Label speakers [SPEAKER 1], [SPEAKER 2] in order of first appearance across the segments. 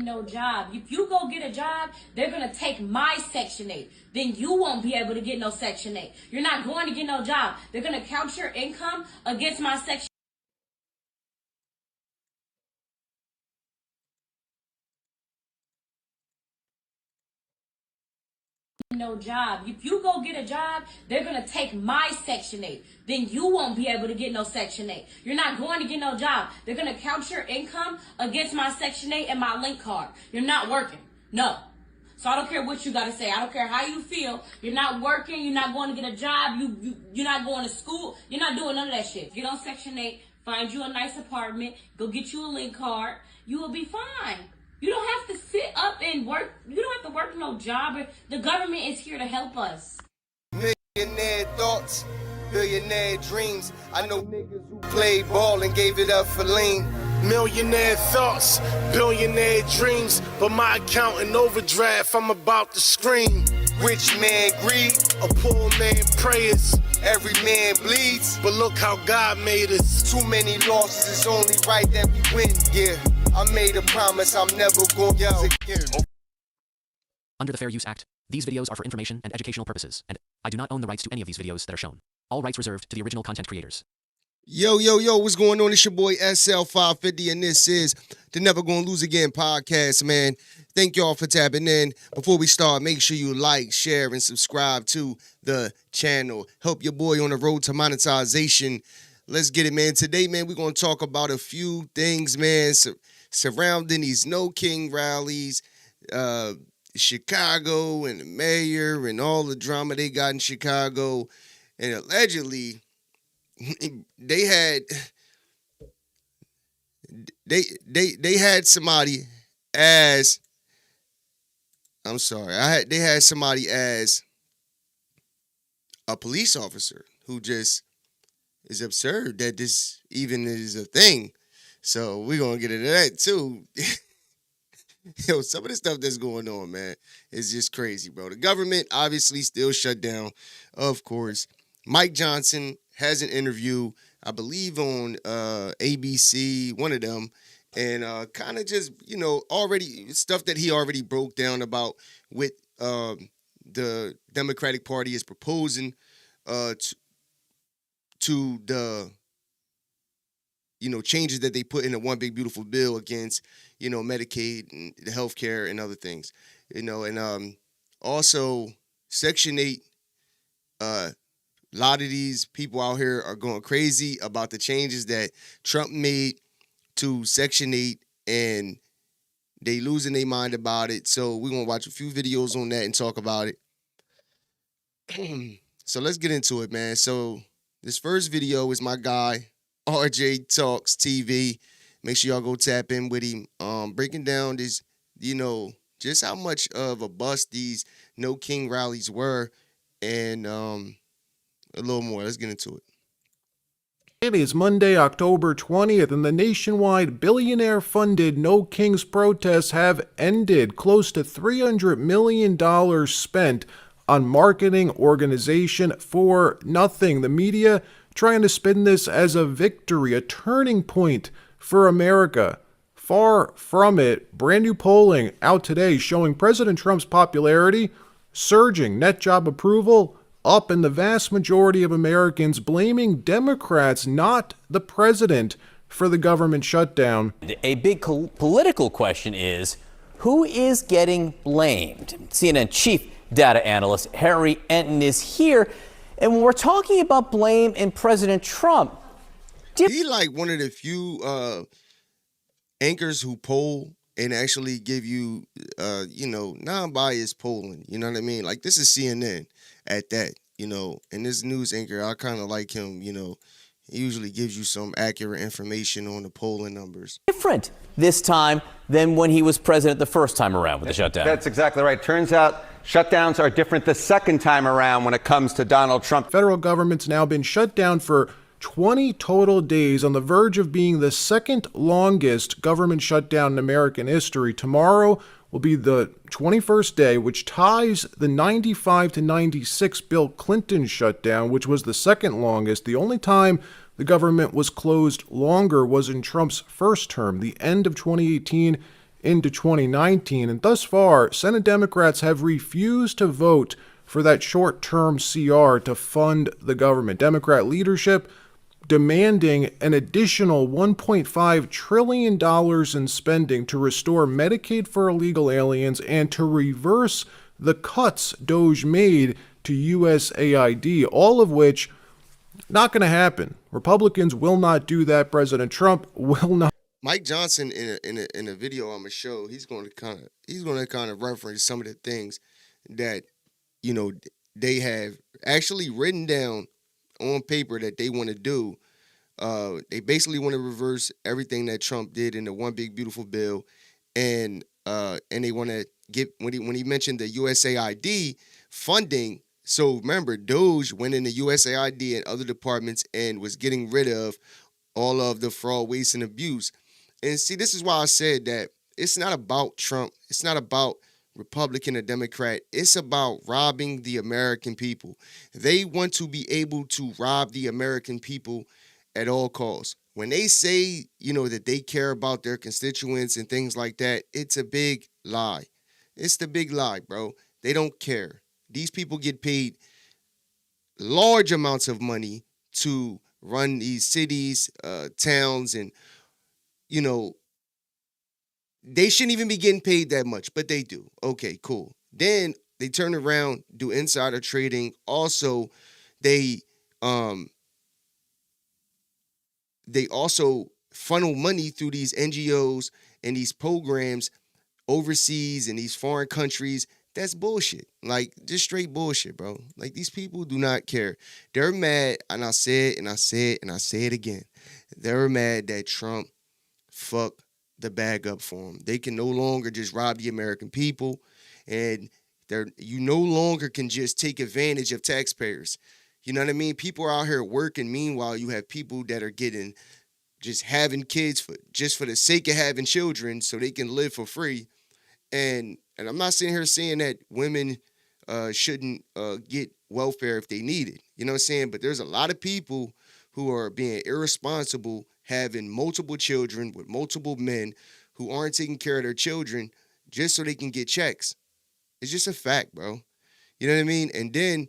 [SPEAKER 1] No job. If you go get a job, they're gonna take my Section 8. Then you won't be able to get no Section 8. You're not going to get no job. They're gonna count your income against my Section. No job. If you go get a job, they're gonna take my Section 8. Then you won't be able to get no Section 8. You're not going to get no job. They're gonna count your income against my Section 8 and my link card. You're not working. No. So I don't care what you gotta say. I don't care how you feel. You're not working. You're not going to get a job. You're not going to school. You're not doing none of that shit. Get on Section 8. Find you a nice apartment. Go get you a link card. You will be fine. You don't have to sit up and work. You don't have to work no job. The government is here to help us.
[SPEAKER 2] Millionaire thoughts, billionaire dreams. I know niggas who played ball and gave it up for lean.
[SPEAKER 3] Millionaire thoughts, billionaire dreams, but my account in overdraft, I'm about to scream.
[SPEAKER 2] Rich man greed,
[SPEAKER 3] A poor man prayers,
[SPEAKER 2] every man bleeds.
[SPEAKER 3] but look how God made us.
[SPEAKER 2] Too many losses, it's only right that we win. Yeah, I made a promise I'm never gonna lose again.
[SPEAKER 4] Under the Fair Use Act, these videos are for information and educational purposes, and I do not own the rights to any of these videos that are shown. All rights reserved to the original content creators.
[SPEAKER 2] Yo, what's going on? It's your boy SL550, and this is the Never Gonna Lose Again podcast, man. Thank y'all for tapping in. Before we start, make sure you like, share, and subscribe to the channel. Help your boy on the road to monetization. Let's get it, man. Today, man, we're going to talk about a few things, man, surrounding these KINGS Rallies, Chicago and the mayor and all the drama they got in Chicago. And allegedly, they had somebody as they had somebody as a police officer who just is absurd that this even is a thing. So we're gonna get into that too. Yo, some of the stuff that's going on, man, is just crazy, bro. The government obviously still shut down, of course. Mike Johnson has an interview, I believe, on ABC, one of them, and kind of just, already stuff that he already broke down about what the Democratic Party is proposing to the, changes that they put in the One Big Beautiful Bill against, Medicaid and the healthcare and other things, and also Section 8, a lot of these people out here are going crazy about the changes that Trump made to Section 8, and they losing their mind about it. So we're going to watch a few videos on that and talk about it. So let's get into it, man. So this first video is my guy, RJ Talks TV. Make sure y'all go tap in with him. Breaking down this, just how much of a bust these KINGS Rallies were, and a little more. Let's get into it.
[SPEAKER 5] It is Monday, October 20th, and the nationwide billionaire-funded No Kings protests have ended. Close to $300 million spent on marketing organization for nothing. The media trying to spin this as a victory, a turning point for America. Far from it. Brand new polling out today showing President Trump's popularity surging, net job approval up, and the vast majority of Americans blaming Democrats, not the president, for the government shutdown.
[SPEAKER 6] A big political question is, who is getting blamed? CNN chief data analyst Harry Enton is here. And when we're talking about blame in President Trump,
[SPEAKER 2] he like one of the few anchors who poll and actually give you, non-biased polling. You know what I mean? Like, this is CNN at that, and this news anchor, I kind of like him, he usually gives you some accurate information on the polling numbers.
[SPEAKER 6] different this time than when he was president the first time around with the shutdown.
[SPEAKER 7] That's exactly right. Turns out shutdowns are different the second time around when it comes to Donald Trump.
[SPEAKER 5] Federal government's now been shut down for 20 total days, on the verge of being the second longest government shutdown in American history. Tomorrow will be the 21st day, which ties the 95 to 96 Bill Clinton shutdown, which was the second longest. The only time the government was closed longer was in Trump's first term, the end of 2018 into 2019. And thus far, Senate Democrats have refused to vote for that short-term CR to fund the government. Democrat leadership demanding an additional $1.5 trillion in spending to restore Medicaid for illegal aliens and to reverse the cuts DOJ made to USAID, all of which not going to happen. Republicans will not do that. President Trump will not.
[SPEAKER 2] Mike Johnson in a video I'm gonna show, he's going to kind of reference some of the things that, you know, they have actually written down on paper that they want to do. They basically want to reverse everything that Trump did in the One Big Beautiful Bill, and they want to get when he mentioned the USAID funding. So remember, DOJ went into USAID and other departments and was getting rid of all of the fraud, waste, and abuse. And see, this is why I said that it's not about Trump. It's not about Republican or Democrat. It's about robbing the American people. They want to be able to rob the American people at all costs. When they say, you know, that they care about their constituents and things like that, it's a big lie. It's the big lie, bro. They don't care. These people get paid large amounts of money to run these cities, towns, and, you know, they shouldn't even be getting paid that much, but they do. Okay, cool. Then they turn around, do insider trading. Also, they also funnel money through these NGOs and these programs overseas in these foreign countries. That's bullshit. Like, just straight bullshit, bro. Like, these people do not care. They're mad, and I say it, and I say it, and I say it again. They're mad that Trump fucked the bag up for them. They can no longer just rob the American people, and you no longer can just take advantage of taxpayers. You know what I mean? People are out here working. Meanwhile, you have people that are just having kids for the sake of having children so they can live for free. And I'm not sitting here saying that women shouldn't get welfare if they need it. You know what I'm saying? But there's a lot of people who are being irresponsible, having multiple children with multiple men who aren't taking care of their children just so they can get checks. It's just a fact, bro. You know what I mean? And then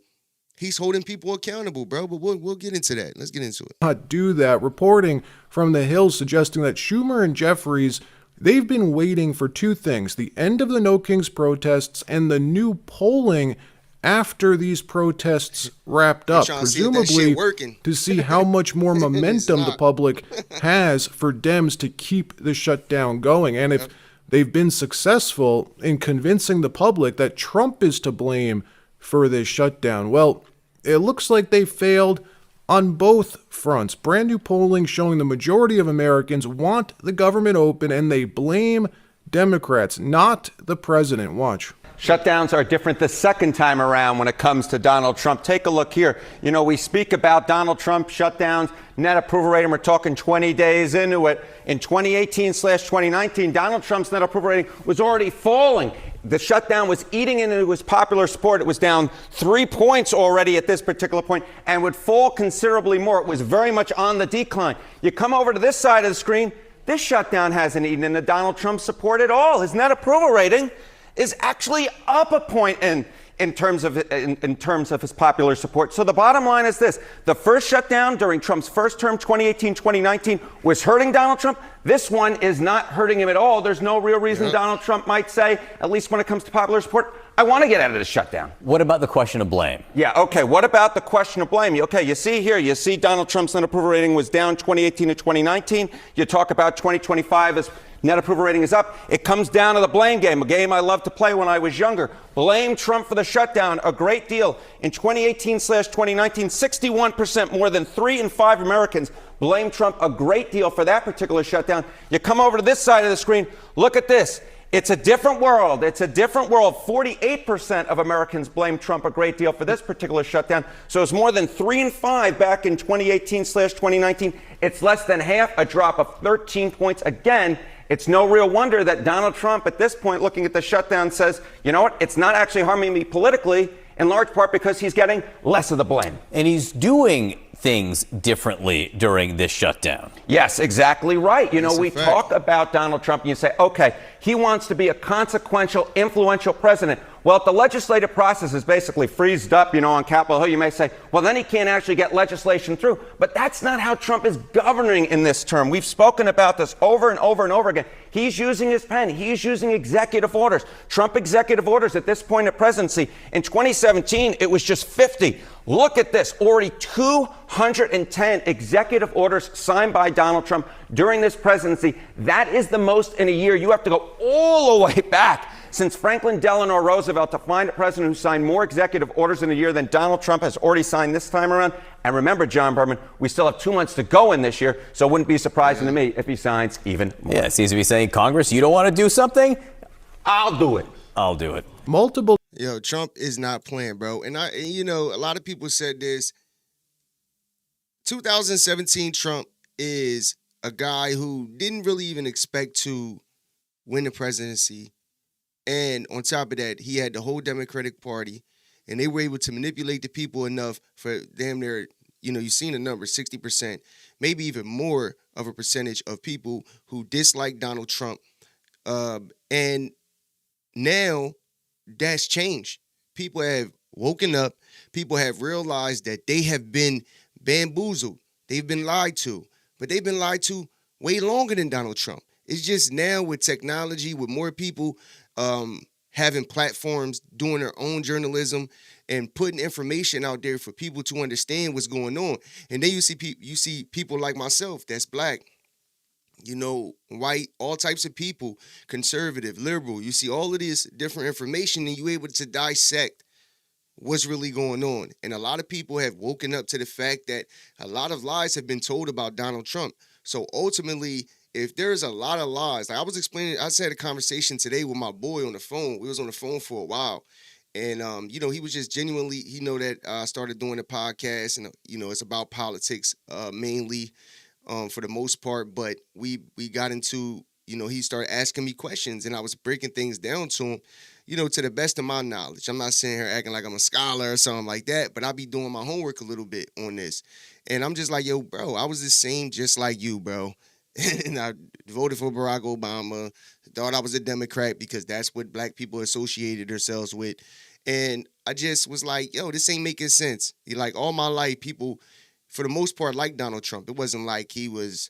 [SPEAKER 2] he's holding people accountable, bro. But we'll get into that. Let's get into it.
[SPEAKER 5] Not do that. Reporting from the Hill suggesting that Schumer and Jeffries, they've been waiting for two things: the end of the No Kings protests and the new polling after these protests wrapped up, presumably to see how much more momentum the public has for Dems to keep the shutdown going. And if they've been successful in convincing the public that Trump is to blame for this shutdown, well, it looks like they failed on both fronts. Brand new polling showing the majority of Americans want the government open, and they blame Democrats, not the president. Watch.
[SPEAKER 7] Shutdowns are different the second time around when it comes to Donald Trump. Take a look here. You know, we speak about Donald Trump shutdowns, net approval rating. We're talking 20 days into it. In 2018/2019, Donald Trump's net approval rating was already falling. The shutdown was eating into his popular support. It was down 3 points already at this particular point and would fall considerably more. It was very much on the decline. You come over to this side of the screen, this shutdown hasn't eaten into Donald Trump's support at all. His net approval rating is actually up a point in terms of his popular support. So the bottom line is this: the first shutdown during Trump's first term, 2018-2019, was hurting Donald Trump. This one is not hurting him at all. There's no real reason Donald Trump might say, at least when it comes to popular support, I want to get out of this shutdown.
[SPEAKER 6] What about the question of blame?
[SPEAKER 7] Yeah, okay, what about the question of blame? Okay, you see Donald Trump's net approval rating was down 2018 to 2019. You talk about 2025 as net approval rating is up. It comes down to the blame game, a game I loved to play when I was younger. Blame Trump for the shutdown a great deal. In 2018/2019, 61%, more than 3 in 5 Americans, blame Trump a great deal for that particular shutdown. You come over to this side of the screen, look at this. It's a different world. It's a different world. 48% of Americans blame Trump a great deal for this particular shutdown. So it's more than 3 in 5 back in 2018/2019. It's less than half, a drop of 13 points. Again, it's no real wonder that Donald Trump at this point, looking at the shutdown, says, you know what, it's not actually harming me politically. in large part because he's getting less of the blame.
[SPEAKER 6] And he's doing things differently during this shutdown.
[SPEAKER 7] Yes, exactly right. You know,
[SPEAKER 2] That's a
[SPEAKER 7] we
[SPEAKER 2] fact.
[SPEAKER 7] talk about Donald Trump and you say, okay, he wants to be a consequential, influential president. Well, if the legislative process is basically freezed up, on Capitol Hill, you may say, well, then he can't actually get legislation through. But that's not how Trump is governing in this term. We've spoken about this over and over and over again. He's using his pen. He's using executive orders. Trump executive orders at this point of presidency. In 2017, it was just 50. Look at this. Already 210 executive orders signed by Donald Trump during this presidency. That is the most in a year. You have to go all the way back since Franklin Delano Roosevelt to find a president who signed more executive orders in a year than Donald Trump has already signed this time around. And remember, John Berman, we still have 2 months to go in this year, so it wouldn't be surprising to me if he signs even more.
[SPEAKER 6] Yeah, it seems to be saying, Congress, you don't want to do something?
[SPEAKER 7] I'll do it.
[SPEAKER 6] I'll do it.
[SPEAKER 5] Multiple
[SPEAKER 2] Yo, Trump is not playing, bro. And a lot of people said this. 2017 Trump is a guy who didn't really even expect to win the presidency. And on top of that, he had the whole Democratic Party, and they were able to manipulate the people enough for damn near, you've seen the number, 60%, maybe even more of a percentage of people who dislike Donald Trump. And now that's changed. People have woken up. People have realized that they have been bamboozled. They've been lied to. But they've been lied to way longer than Donald Trump. It's just now with technology, with more people having platforms, doing their own journalism, and putting information out there for people to understand what's going on. And then you see people like myself that's black, white, all types of people, conservative, liberal. You see all of this different information, and you're able to dissect what's really going on. And a lot of people have woken up to the fact that a lot of lies have been told about Donald Trump. So ultimately, if there's a lot of lies, like I was explaining, I just had a conversation today with my boy on the phone. We was on the phone for a while. And, he was just genuinely, that I started doing a podcast, and, it's about politics mainly for the most part. But we got into, he started asking me questions, and I was breaking things down to him, to the best of my knowledge. I'm not sitting here acting like I'm a scholar or something like that, but I be doing my homework a little bit on this. And I'm just like, yo, bro, I was the same just like you, bro. And I voted for Barack Obama, thought I was a Democrat because that's what black people associated themselves with. And I just was like, yo, this ain't making sense. Like all my life, people, for the most part, like Donald Trump. It wasn't like he wasn't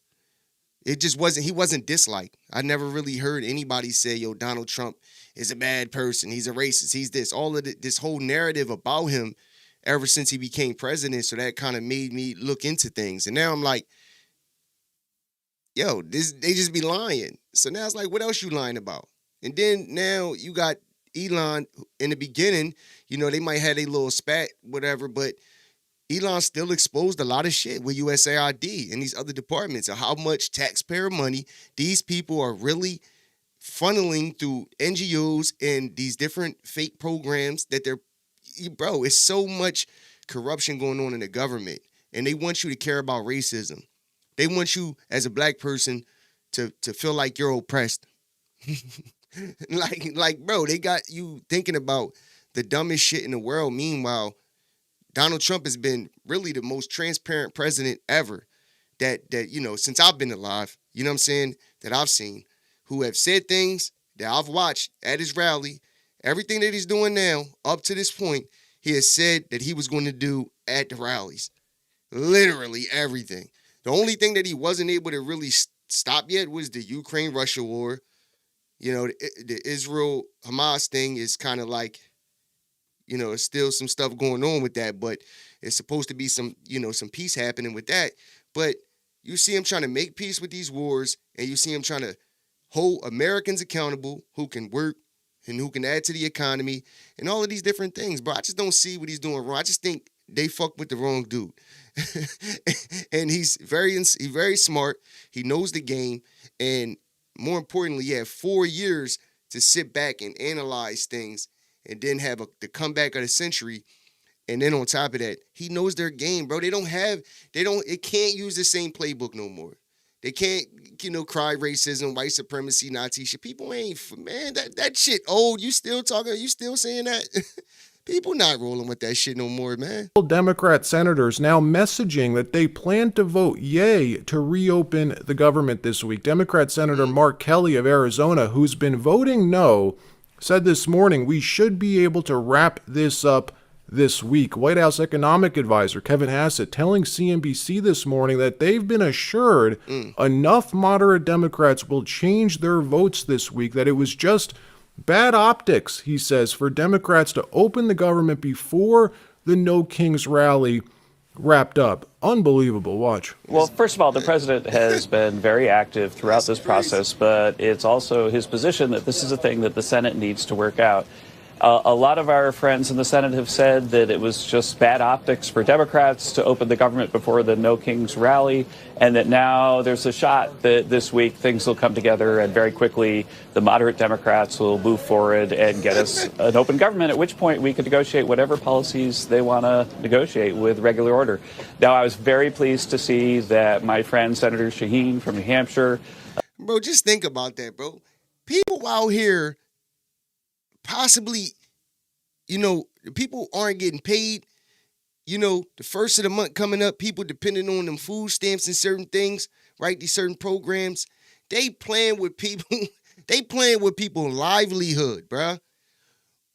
[SPEAKER 2] disliked. I never really heard anybody say, yo, Donald Trump is a bad person. He's a racist. He's this. All of this whole narrative about him ever since he became president. So that kind of made me look into things. And now I'm like, yo, they just be lying. So now it's like, what else you lying about? And then now you got Elon in the beginning, they might have a little spat, whatever, but Elon still exposed a lot of shit with USAID and these other departments of how much taxpayer money these people are really funneling through NGOs and these different fake programs that it's so much corruption going on in the government. And they want you to care about racism. They want you as a black person to feel like you're oppressed. like, bro, they got you thinking about the dumbest shit in the world. Meanwhile, Donald Trump has been really the most transparent president ever that since I've been alive, you know what I'm saying, that I've seen, who have said things that I've watched at his rally. Everything that he's doing now, up to this point, he has said that he was going to do at the rallies. Literally everything. The only thing that he wasn't able to really stop yet was the Ukraine-Russia war. The Israel-Hamas thing is kind of like, there's still some stuff going on with that, but it's supposed to be some peace happening with that. But you see him trying to make peace with these wars, and you see him trying to hold Americans accountable who can work and who can add to the economy and all of these different things. But I just don't see what he's doing wrong. I just think they fucked with the wrong dude. And he's very smart. He knows the game. And more importantly, he had 4 years to sit back and analyze things and then have the comeback of the century. And then on top of that, he knows their game, bro. It can't use the same playbook no more. They can't, cry racism, white supremacy, Nazi shit. People ain't, man, that shit old. You still saying that? People not rolling with that shit no more, man.
[SPEAKER 5] Democrat senators now messaging that they plan to vote yay to reopen the government this week. Democrat Senator Mark Kelly of Arizona, who's been voting no, said this morning we should be able to wrap this up this week. White House economic advisor Kevin Hassett telling CNBC this morning that they've been assured enough moderate Democrats will change their votes this week, that it was just bad optics, he says, for Democrats to open the government before the No Kings rally wrapped up. Unbelievable. Watch.
[SPEAKER 8] Well, first of all, the president has been very active throughout this process, but it's also his position that this is a thing that the Senate needs to work out. A lot of our friends in the Senate have said that it was just bad optics for Democrats to open the government before the No Kings rally, and that now there's a shot that this week things will come together and very quickly the moderate Democrats will move forward and get us an open government, at which point we could negotiate whatever policies they want to negotiate with regular order. Now, I was very pleased to see that my friend Senator Shaheen from New Hampshire.
[SPEAKER 2] Bro, just think about that, bro. People out here possibly, people aren't getting paid. The first of the month coming up, people depending on them food stamps and certain things, right? These certain programs, they playing with people. They playing with people's livelihood, bruh,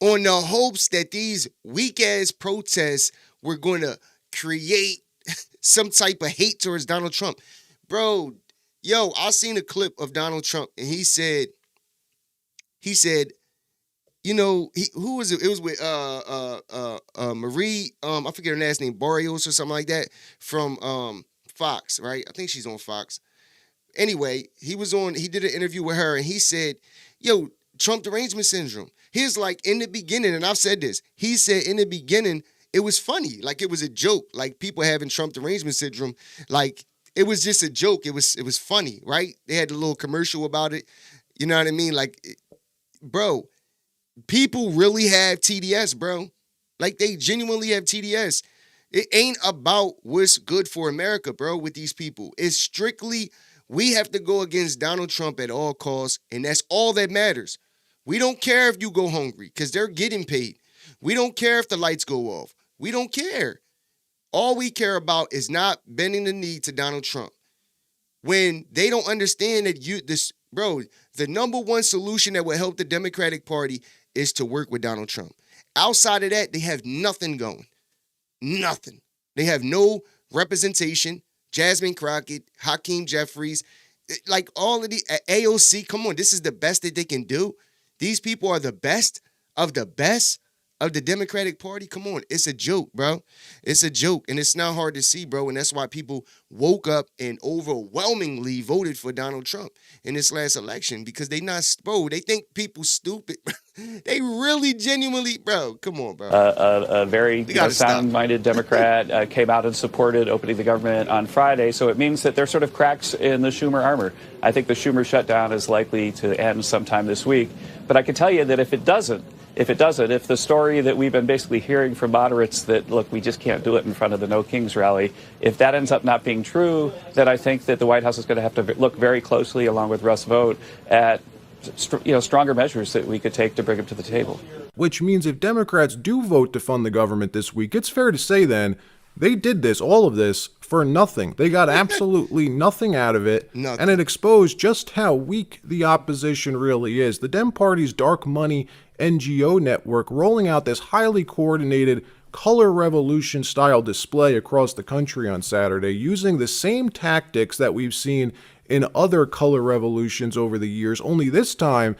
[SPEAKER 2] on the hopes that these weak-ass protests were going to create some type of hate towards Donald Trump. Bro, I seen a clip of Donald Trump, and he said, who was it? It was with Marie, I forget her last name, Barrios or something like that, from Fox, right? I think she's on Fox. Anyway, he did an interview with her, and he said, Trump derangement syndrome. He's like, in the beginning, and I've said this, he said in the beginning, it was funny. Like, it was a joke. Like, people having Trump derangement syndrome, like, it was just a joke. It was funny, right? They had a little commercial about it. You know what I mean? Like, bro, people really have TDS, bro. Like, they genuinely have TDS. It ain't about what's good for America, bro, with these people. It's strictly, we have to go against Donald Trump at all costs, and that's all that matters. We don't care if you go hungry, because they're getting paid. We don't care if the lights go off. We don't care. All we care about is not bending the knee to Donald Trump. When they don't understand that the number one solution that will help the Democratic Party is to work with Donald Trump. Outside of that, they have nothing going. Nothing. They have no representation. Jasmine Crockett, Hakeem Jeffries, like all of the AOC, come on, this is the best that they can do. These people are the best of the Democratic Party. Come on, it's a joke, bro. It's a joke, and it's not hard to see, bro, and that's why people woke up and overwhelmingly voted for Donald Trump in this last election, because they think people stupid. They really genuinely, bro, come on, bro.
[SPEAKER 8] A very sound-minded Democrat came out and supported opening the government on Friday, so it means that there's sort of cracks in the Schumer armor. I think the Schumer shutdown is likely to end sometime this week, but I can tell you that if the story that we've been basically hearing from moderates that, look, we just can't do it in front of the No Kings rally, if that ends up not being true, then I think that the White House is going to have to look very closely, along with Russ Vought, at stronger measures that we could take to bring them to the table.
[SPEAKER 5] Which means if Democrats do vote to fund the government this week, it's fair to say then they did all of this, for nothing. They got absolutely nothing out of it, and it exposed just how weak the opposition really is. The Dem Party's dark money NGO network rolling out this highly coordinated color revolution style display across the country on Saturday, using the same tactics that we've seen in other color revolutions over the years, only this time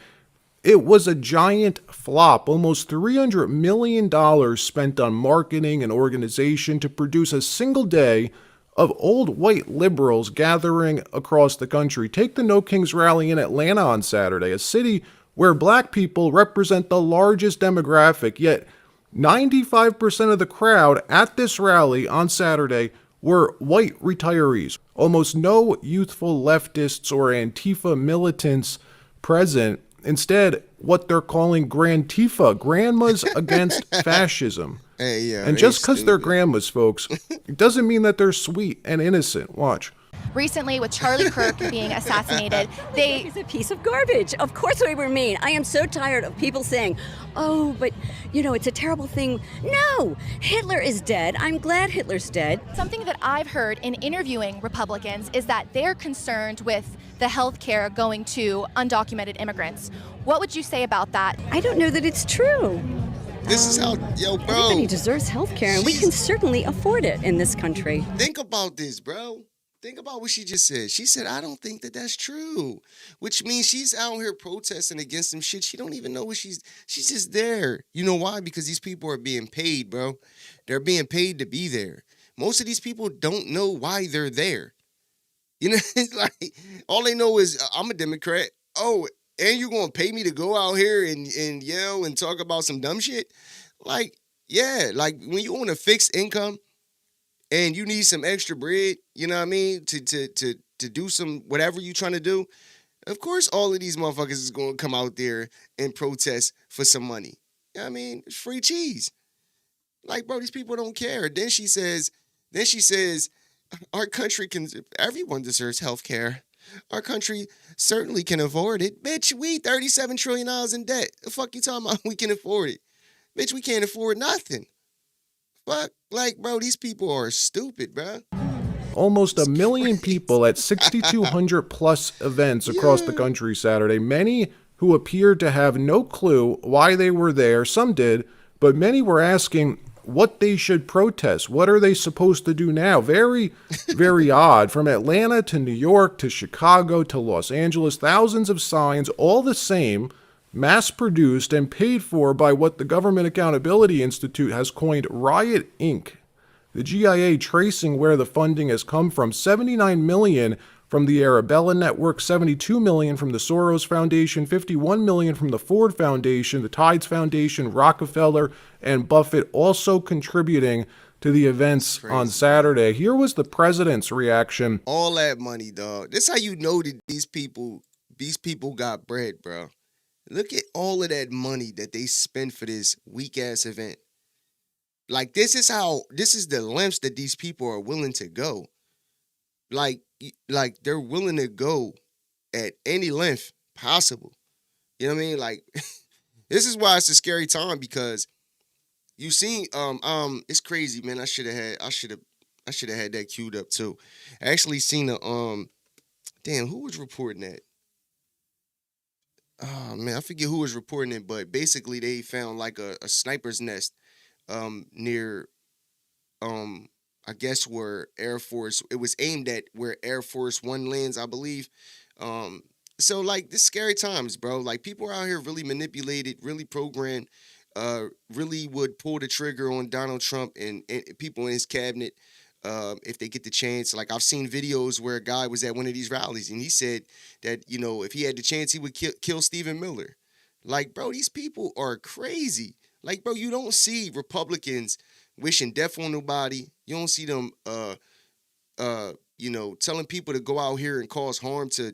[SPEAKER 5] it was a giant flop. Almost $300 million spent on marketing and organization to produce a single day of old white liberals gathering across the country. Take the No Kings rally in Atlanta on Saturday, a city where black people represent the largest demographic, yet 95% of the crowd at this rally on Saturday were white retirees. Almost no youthful leftists or Antifa militants present. Instead, what they're calling Grandtifa, grandmas against fascism.
[SPEAKER 2] Hey, yeah,
[SPEAKER 5] and just because they're grandmas, folks, it doesn't mean that they're sweet and innocent. Watch.
[SPEAKER 9] recently with Charlie Kirk being assassinated.
[SPEAKER 10] It's a piece of garbage. Of course we were mean. I am so tired of people saying, oh, but, it's a terrible thing. No, Hitler is dead. I'm glad Hitler's dead.
[SPEAKER 9] Something that I've heard in interviewing Republicans is that they're concerned with the health care going to undocumented immigrants. What would you say about that?
[SPEAKER 10] I don't know that it's true.
[SPEAKER 2] This is how, bro.
[SPEAKER 10] Everybody deserves health care, and we can certainly afford it in this country.
[SPEAKER 2] Think about this, bro. Think about what she just said. She said, I don't think that that's true, which means she's out here protesting against some shit. She don't even know what she's just there. You know why? Because these people are being paid, bro. They're being paid to be there. Most of these people don't know why they're there. It's like, all they know is I'm a Democrat. Oh, and you're going to pay me to go out here and yell and talk about some dumb shit? Like, yeah, like when you own a fixed income and you need some extra bread, you know what I mean, to do some whatever you're trying to do, of course all of these motherfuckers is going to come out there and protest for some money. You know what I mean? It's free cheese. Like, bro, these people don't care. Then she says, our country everyone deserves health care. Our country certainly can afford it. Bitch, we $37 trillion in debt. The fuck you talking about we can afford it? Bitch, we can't afford nothing. Fuck, like, bro, these people are stupid, bro.
[SPEAKER 5] Almost 1 million people at 6,200 plus events across the country Saturday. Many who appeared to have no clue why they were there. Some did, but many were asking what they should protest. What are they supposed to do now? Very, very odd. From Atlanta to New York to Chicago to Los Angeles, thousands of signs, all the same, mass-produced and paid for by what the Government Accountability Institute has coined Riot Inc. The GIA tracing where the funding has come from: $79 million from the Arabella Network, $72 million from the Soros Foundation, $51 million from the Ford Foundation, the Tides Foundation, Rockefeller, and Buffett also contributing to the events on Saturday. Here was the president's reaction.
[SPEAKER 2] All that money, dog. This how you know that these people got bread, bro. Look at all of that money that they spend for this weak-ass event. Like, this is the lengths that these people are willing to go. Like they're willing to go at any length possible. You know what I mean? Like, this is why it's a scary time, because you seen it's crazy, man. I should have had that queued up too. I actually seen who was reporting that? Oh man, I forget who was reporting it, but basically they found like a sniper's nest near I guess where Air Force, it was aimed at where Air Force One lands, I believe. So like, this scary times, bro. Like, people are out here really manipulated, really programmed, really would pull the trigger on Donald Trump and people in his cabinet if they get the chance. Like, I've seen videos where a guy was at one of these rallies and he said that, if he had the chance, he would kill Stephen Miller. Like, bro, these people are crazy. Like, bro, you don't see Republicans wishing death on nobody. You don't see them, telling people to go out here and cause harm to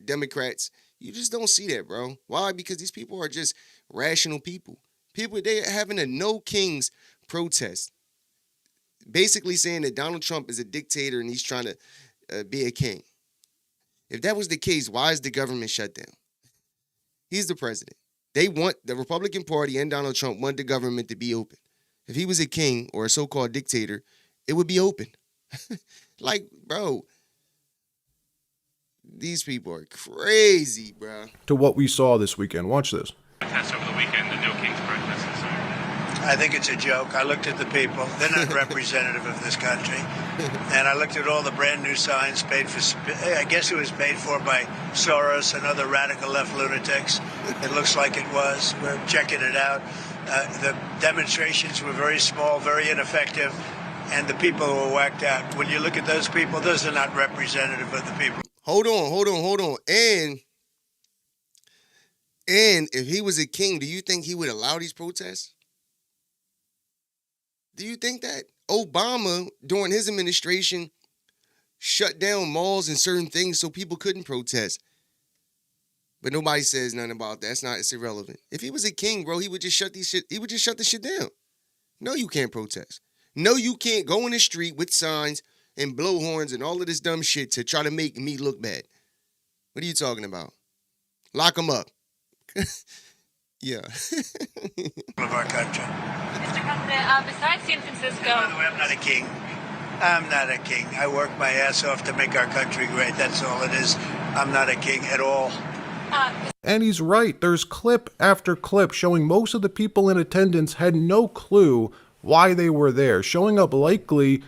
[SPEAKER 2] Democrats. You just don't see that, bro. Why? Because these people are just rational people. They're having a No Kings protest, basically saying that Donald Trump is a dictator and he's trying to be a king. If that was the case, why is the government shut down? He's the president. The Republican Party and Donald Trump want the government to be open. If he was a king or a so-called dictator, it would be open. Like, bro, these people are crazy, bro.
[SPEAKER 5] To what we saw this weekend. Watch this.
[SPEAKER 11] Over the weekend, the No Kings protests.
[SPEAKER 12] I think it's a joke. I looked at the people. They're not representative of this country. And I looked at all the brand new signs paid for, I guess it was paid for by Soros and other radical left lunatics. It looks like it was. We're checking it out. The demonstrations were very small, very ineffective, and the people were whacked out. When you look at those people, those are not representative of the people.
[SPEAKER 2] Hold on. And if he was a king, do you think he would allow these protests? Do you think that? Obama, during his administration, shut down malls and certain things so people couldn't protest. But nobody says nothing about that. It's irrelevant. If he was a king, bro, he would just shut the shit down. No, you can't protest. No, you can't go in the street with signs and blowhorns and all of this dumb shit to try to make me look bad. What are you talking about? Lock them up. Yeah.
[SPEAKER 12] Of our country.
[SPEAKER 1] Mr. President, besides San Francisco.
[SPEAKER 12] By the way, I'm not a king. I'm not a king. I work my ass off to make our country great. That's all it is. I'm not a king at all.
[SPEAKER 5] And he's right. There's clip after clip showing most of the people in attendance had no clue why they were there, showing up likely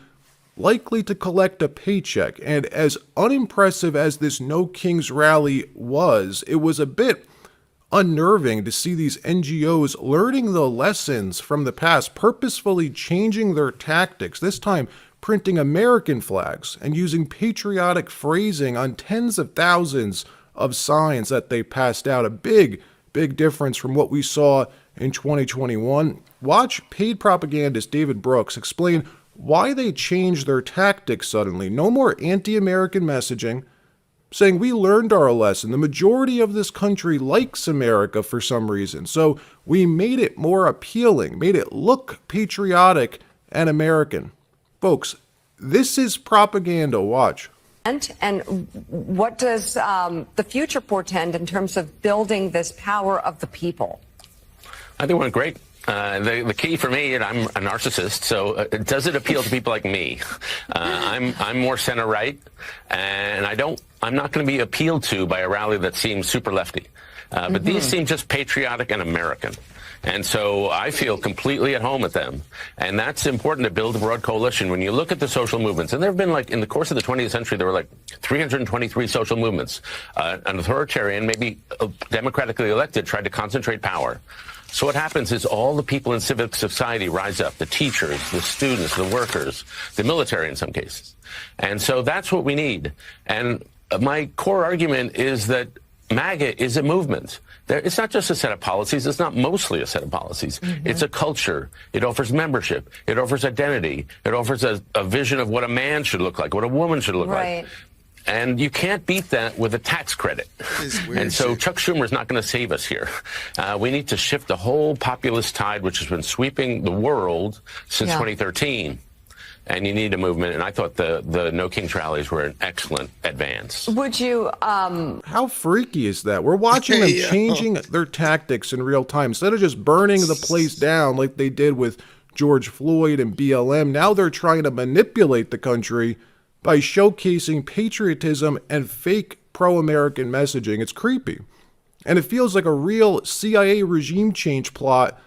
[SPEAKER 5] to collect a paycheck. And as unimpressive as this No Kings rally was, it was a bit unnerving to see these NGOs learning the lessons from the past, purposefully changing their tactics, this time printing American flags and using patriotic phrasing on tens of thousands of signs that they passed out. A big difference from what we saw in 2021. Watch paid propagandist David Brooks explain why they changed their tactics suddenly. No more anti-American messaging, saying we learned our lesson. The majority of this country likes America for some reason, so we made it more appealing, made it look patriotic and American. Folks, this is propaganda. Watch.
[SPEAKER 13] And what does the future portend in terms of building this power of the people?
[SPEAKER 14] I think it went great. The key for me, and I'm a narcissist, so does it appeal to people like me? I'm more center right, and I'm not going to be appealed to by a rally that seems super lefty. But these seem just patriotic and American. And so I feel completely at home at them. And that's important to build a broad coalition. When you look at the social movements, and there have been, like, in the course of the 20th century, there were like 323 social movements. An authoritarian, maybe democratically elected, tried to concentrate power. So what happens is all the people in civic society rise up, the teachers, the students, the workers, the military in some cases. And so that's what we need. And my core argument is that MAGA is a movement. It's not just a set of policies. It's not mostly a set of policies. It's a culture. It offers membership. It offers identity. It offers a vision of what a man should look like, what a woman should look like. And you can't beat that with a tax credit. And so Chuck Schumer's not going to save us here. We need to shift the whole populist tide, which has been sweeping the world since 2013. And you need a movement. And I thought the No Kings rallies were an excellent advance.
[SPEAKER 13] Would you...
[SPEAKER 5] How freaky is that? We're watching them changing their tactics in real time. Instead of just burning the place down like they did with George Floyd and BLM, now they're trying to manipulate the country by showcasing patriotism and fake pro-American messaging. It's creepy. And it feels like a real CIA regime change plot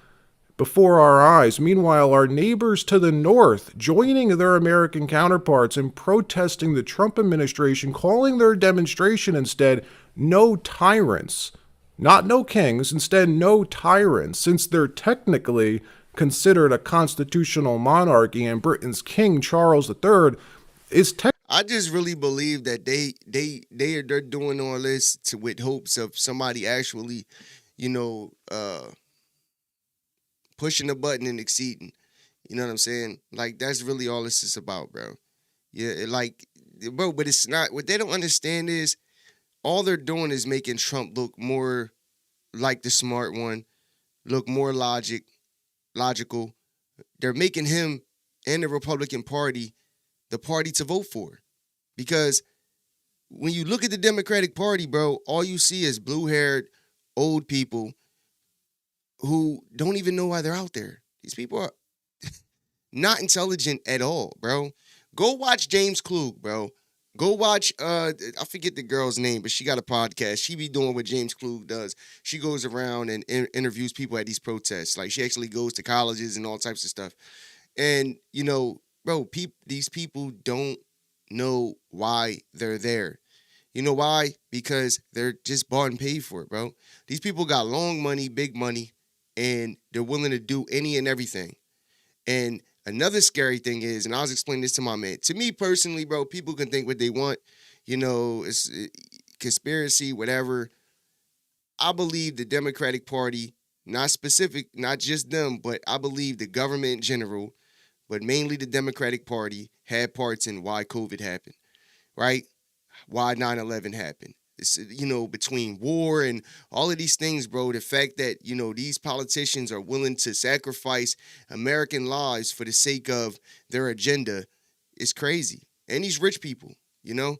[SPEAKER 5] before our eyes. Meanwhile, our neighbors to the north joining their American counterparts in protesting the Trump administration, calling their demonstration instead No Tyrants. Not No Kings, instead No Tyrants, since they're technically considered a constitutional monarchy and Britain's King Charles III is
[SPEAKER 2] I just really believe that they're doing all this with hopes of somebody actually, pushing the button and exceeding. You know what I'm saying? Like, that's really all this is about, bro. Yeah, but it's not. What they don't understand is all they're doing is making Trump look more like the smart one, look more logical. They're making him and the Republican Party the party to vote for. Because when you look at the Democratic Party, bro, all you see is blue-haired old people who don't even know why they're out there. These people are not intelligent at all, bro. Go watch James Klug, bro. Go watch, I forget the girl's name, but she got a podcast. She be doing what James Klug does. She goes around and interviews people at these protests. Like, she actually goes to colleges and all types of stuff. And, bro, these people don't know why they're there. You know why? Because they're just bought and paid for it, bro. These people got long money, big money, and they're willing to do any and everything. And another scary thing is, and I was explaining this to my man, to me personally, bro, people can think what they want. It's conspiracy, whatever. I believe the Democratic Party, not just them, but I believe the government in general, but mainly the Democratic Party, had parts in why COVID happened, right? Why 9/11 happened. It's, between war and all of these things, bro, the fact that, these politicians are willing to sacrifice American lives for the sake of their agenda is crazy. and these rich people, you know?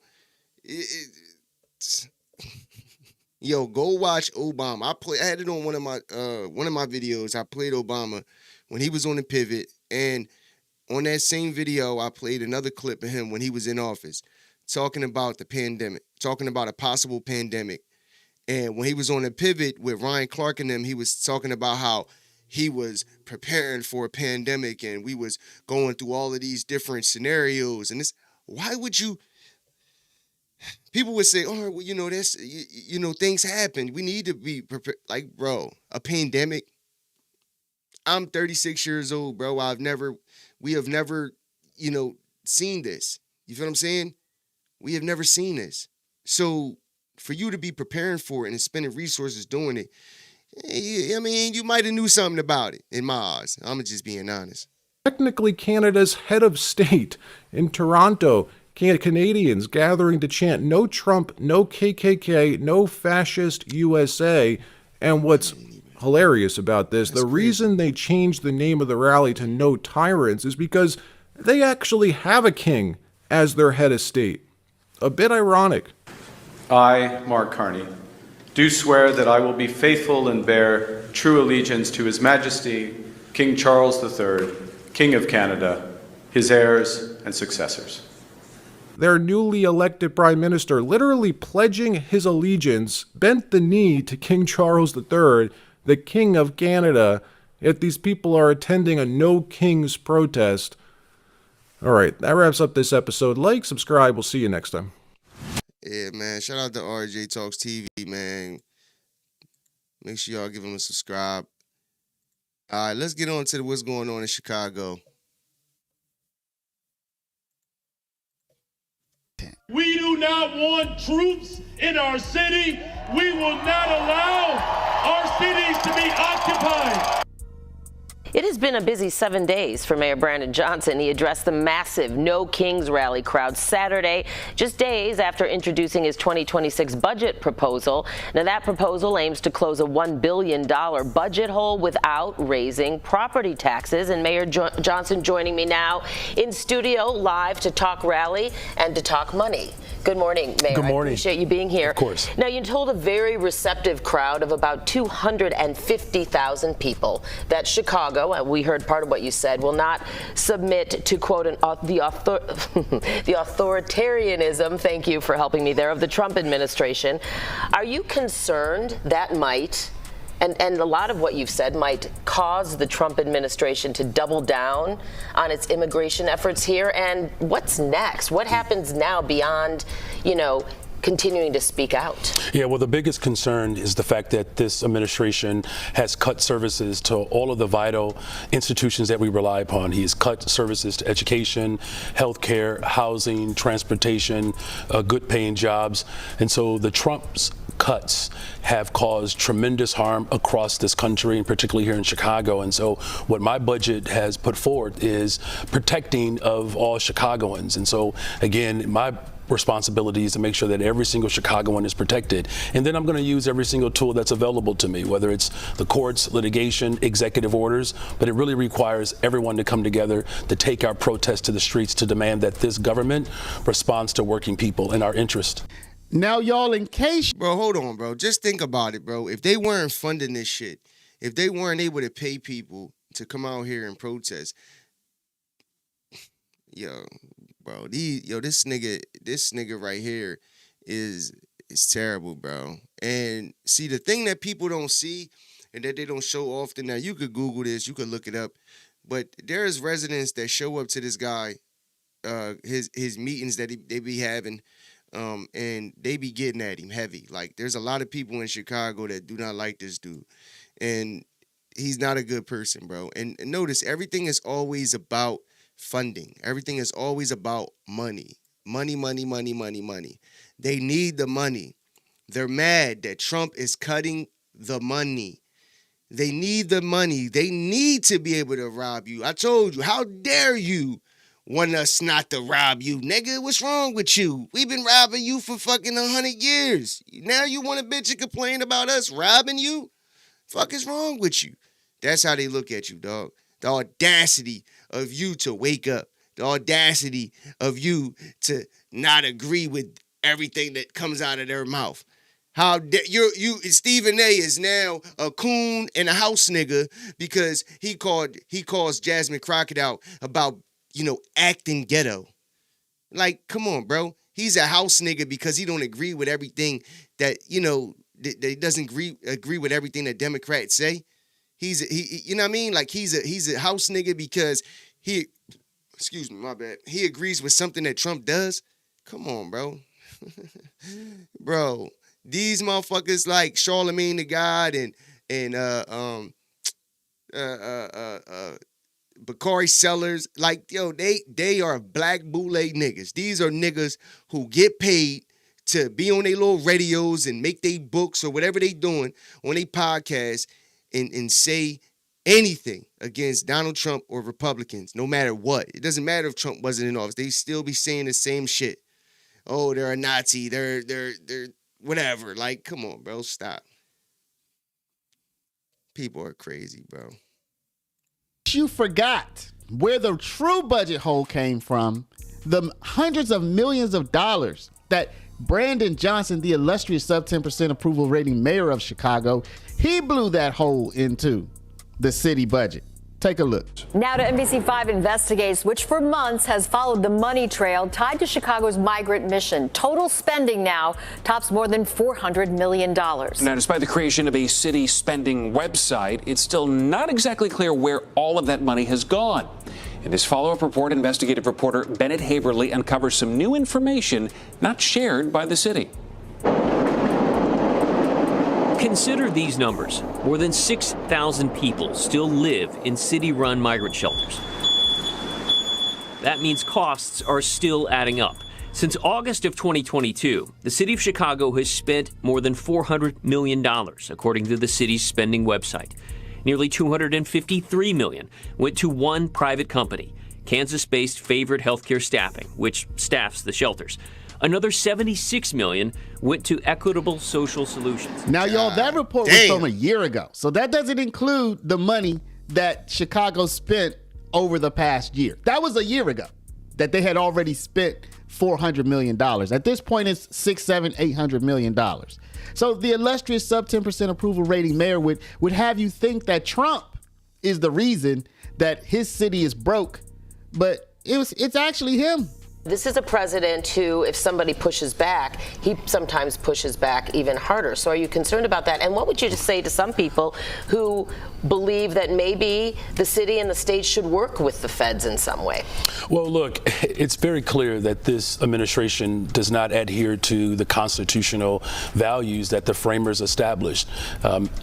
[SPEAKER 2] Yo, go watch Obama. I had it on one of my videos. I played Obama when he was on the pivot, and on that same video, I played another clip of him when he was in office, talking about the pandemic, talking about a possible pandemic. And when he was on the pivot with Ryan Clark and them, he was talking about how he was preparing for a pandemic and we was going through all of these different scenarios. And why would you? People would say, oh, well, you know, things happen. We need to be prepared. Like, bro, a pandemic. I'm 36 years old, bro. We have never, seen this. You feel what I'm saying? We have never seen this. So for you to be preparing for it and spending resources doing it, I mean, you might have knew something about it in my eyes. I'm just being honest.
[SPEAKER 5] Technically Canada's head of state in Toronto, Canadians gathering to chant "No Trump, no KKK, no fascist USA." And what's hilarious about this, the reason they changed the name of the rally to "No Tyrants" is because they actually have a king as their head of state. A bit ironic.
[SPEAKER 15] I, Mark Carney, do swear that I will be faithful and bear true allegiance to His Majesty, King Charles III, King of Canada, his heirs and successors.
[SPEAKER 5] Their newly elected prime minister, literally pledging his allegiance, bent the knee to King Charles III, the King of Canada, yet these people are attending a No Kings protest. All right, that wraps up this episode. Like, subscribe. We'll see you next time.
[SPEAKER 2] Yeah, man. Shout out to RJ Talks TV, man. Make sure y'all give him a subscribe. All right, let's get on to what's going on in Chicago.
[SPEAKER 16] We do not want troops in our city. We will not allow our cities to be occupied.
[SPEAKER 17] It has been a busy 7 days for Mayor Brandon Johnson. He addressed the massive No Kings Rally crowd Saturday, just days after introducing his 2026 budget proposal. Now, that proposal aims to close a $1 billion budget hole without raising property taxes. And Mayor Johnson joining me now in studio live to talk rally and to talk money. Good morning, Mayor.
[SPEAKER 18] Good morning.
[SPEAKER 17] I appreciate you being here.
[SPEAKER 18] Of course.
[SPEAKER 17] Now, you told a very receptive crowd of about 250,000 people that Chicago, and we heard part of what you said, will not submit to, quote, the authoritarianism, thank you for helping me there, of the Trump administration. Are you concerned that might, and a lot of what you've said might cause the Trump administration to double down on its immigration efforts here? And what's next? What happens now beyond, continuing to speak out?
[SPEAKER 18] Yeah, well, the biggest concern is the fact that this administration has cut services to all of the vital institutions that we rely upon. He has cut services to education, healthcare, housing, transportation, good paying jobs. And so the Trump's cuts have caused tremendous harm across this country, and particularly here in Chicago. And so what my budget has put forward is protecting of all Chicagoans. And so, again, my responsibility is to make sure that every single Chicagoan is protected. And then I'm going to use every single tool that's available to me, whether it's the courts, litigation, executive orders, but it really requires everyone to come together to take our protests to the streets to demand that this government responds to working people in our interest.
[SPEAKER 2] Now, y'all, in case... Bro, hold on, bro. Just think about it, bro. If they weren't funding this shit, if they weren't able to pay people to come out here and protest, bro, this nigga right here is terrible, bro. And see, the thing that people don't see and that they don't show often, now you could Google this, you could look it up, but there's residents that show up to this guy, his meetings that they be having, and they be getting at him heavy. Like, there's a lot of people in Chicago that do not like this dude, and he's not a good person, bro. And notice, everything is always about funding. Everything is always about money. Money. They need the money. They're mad that Trump is cutting the money. They need the money. They need to be able to rob you. I told you, how dare you want us not to rob you, nigga? What's wrong with you? We've been robbing you for fucking 100 years. Now you want a bitch to complain about us robbing you? Fuck is wrong with you? That's how they look at you, dog. The audacity of you to wake up. the audacity of you to not agree with everything that comes out of their mouth. How Stephen A is now a coon and a house nigga because he calls Jasmine Crockett out about, acting ghetto. Like, come on, bro. He's a house nigga because he don't agree with everything that, that he doesn't agree with everything that Democrats say. You know what I mean? Like he's a house nigga because excuse me, my bad. He agrees with something that Trump does. Come on, bro. Bro, these motherfuckers like Charlemagne the God and Bakari Sellers, like, they are black boule niggas. These are niggas who get paid to be on their little radios and make their books or whatever they doing on their podcast and say anything against Donald Trump or Republicans, no matter what. It doesn't matter if Trump wasn't in office. They still be saying the same shit. Oh, they're a Nazi. They're whatever. Like, come on, bro. Stop. People are crazy, bro.
[SPEAKER 19] You forgot where the true budget hole came from. The hundreds of millions of dollars that Brandon Johnson, the illustrious sub 10% approval rating mayor of Chicago, he blew that hole into the city budget. Take a look.
[SPEAKER 20] Now to NBC5 investigates, which for months has followed the money trail tied to Chicago's migrant mission. Total spending now tops more than $400 million.
[SPEAKER 21] Now, despite the creation of a city spending website, it's still not exactly clear where all of that money has gone. In this follow-up report, investigative reporter Bennett Haberly uncovers some new information not shared by the city.
[SPEAKER 22] Consider these numbers. More than 6,000 people still live in city-run migrant shelters. That means costs are still adding up. Since August of 2022, the city of Chicago has spent more than $400 million, according to the city's spending website. Nearly $253 million went to one private company, Kansas-based Favorite Healthcare Staffing, which staffs the shelters. Another $76 million went to Equitable Social Solutions.
[SPEAKER 19] Now, y'all, that report was from a year ago. So that doesn't include the money that Chicago spent over the past year. That was a year ago that they had already spent $400 million. At this point, it's $800 million. So the illustrious sub 10% approval rating mayor would have you think that Trump is the reason that his city is broke, but it's actually him.
[SPEAKER 17] This is a president who, if somebody pushes back, he sometimes pushes back even harder. So are you concerned about that? And what would you just say to some people who believe that maybe the city and the state should work with the feds in some way?
[SPEAKER 18] Well, look, it's very clear that this administration does not adhere to the constitutional values that the framers established.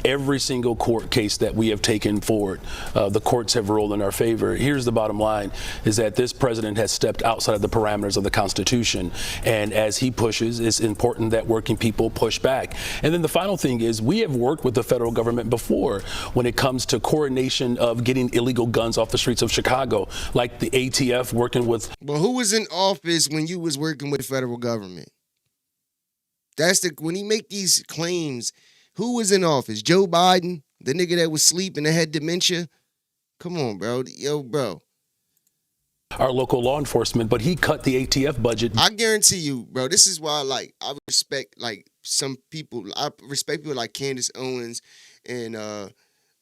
[SPEAKER 18] Every single court case that we have taken forward, the courts have ruled in our favor. Here's the bottom line, is that this president has stepped outside of the parameters of the Constitution. And as he pushes, it's important that working people push back. And then the final thing is we have worked with the federal government before when it comes to coordination of getting illegal guns off the streets of Chicago, like the ATF working with.
[SPEAKER 2] Well, who was in office when you was working with the federal government? When he make these claims, who was in office? Joe Biden, the nigga that was sleeping that had dementia? Come on, bro. Yo, bro.
[SPEAKER 18] Our local law enforcement, but he cut the ATF budget.
[SPEAKER 2] I guarantee you, bro, this is why, I respect, some people. I respect people like Candace Owens and,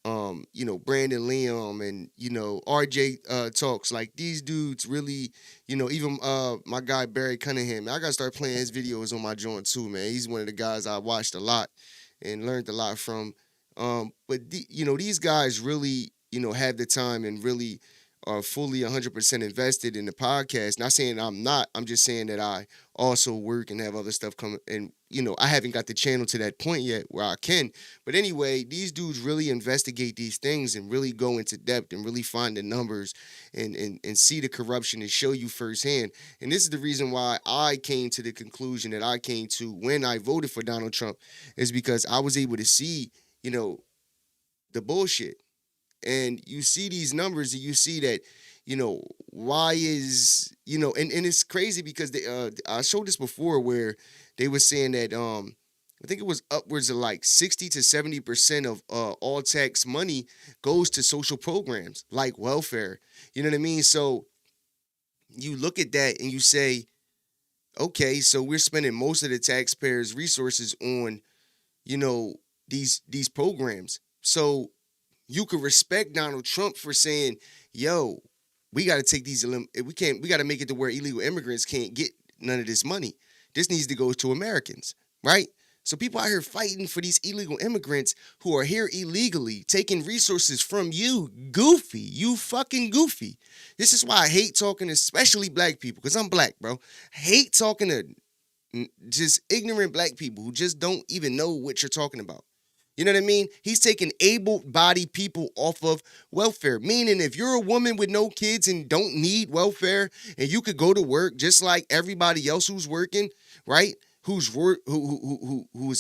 [SPEAKER 2] Brandon Liam and, RJ Talks. Like, these dudes really, even my guy Barry Cunningham. I got to start playing his videos on my joint, too, man. He's one of the guys I watched a lot and learned a lot from. But, these guys really, have the time and really are fully 100% invested in the podcast. Not saying I'm not. I'm just saying that I also work and have other stuff coming. And, I haven't got the channel to that point yet where I can. But anyway, these dudes really investigate these things and really go into depth and really find the numbers and see the corruption and show you firsthand. And this is the reason why I came to the conclusion that I came to when I voted for Donald Trump, is because I was able to see, the bullshit. And you see these numbers and you see that, why is, and it's crazy because I showed this before where they were saying that I think it was upwards of 60 to 70% of all tax money goes to social programs like welfare. You know what I mean? So you look at that and you say, okay, so we're spending most of the taxpayers' resources on, you know, these programs. So you could respect Donald Trump for saying, yo, we got to take these, we got to make it to where illegal immigrants can't get none of this money. This needs to go to Americans, right? So people out here fighting for these illegal immigrants who are here illegally, taking resources from you, goofy, you fucking goofy. This is why I hate talking, especially black people, because I'm black, bro. I hate talking to just ignorant black people who just don't even know what you're talking about. You know what I mean? He's taking able-bodied people off of welfare, meaning if you're a woman with no kids and don't need welfare and you could go to work just like everybody else who's working, right? Who's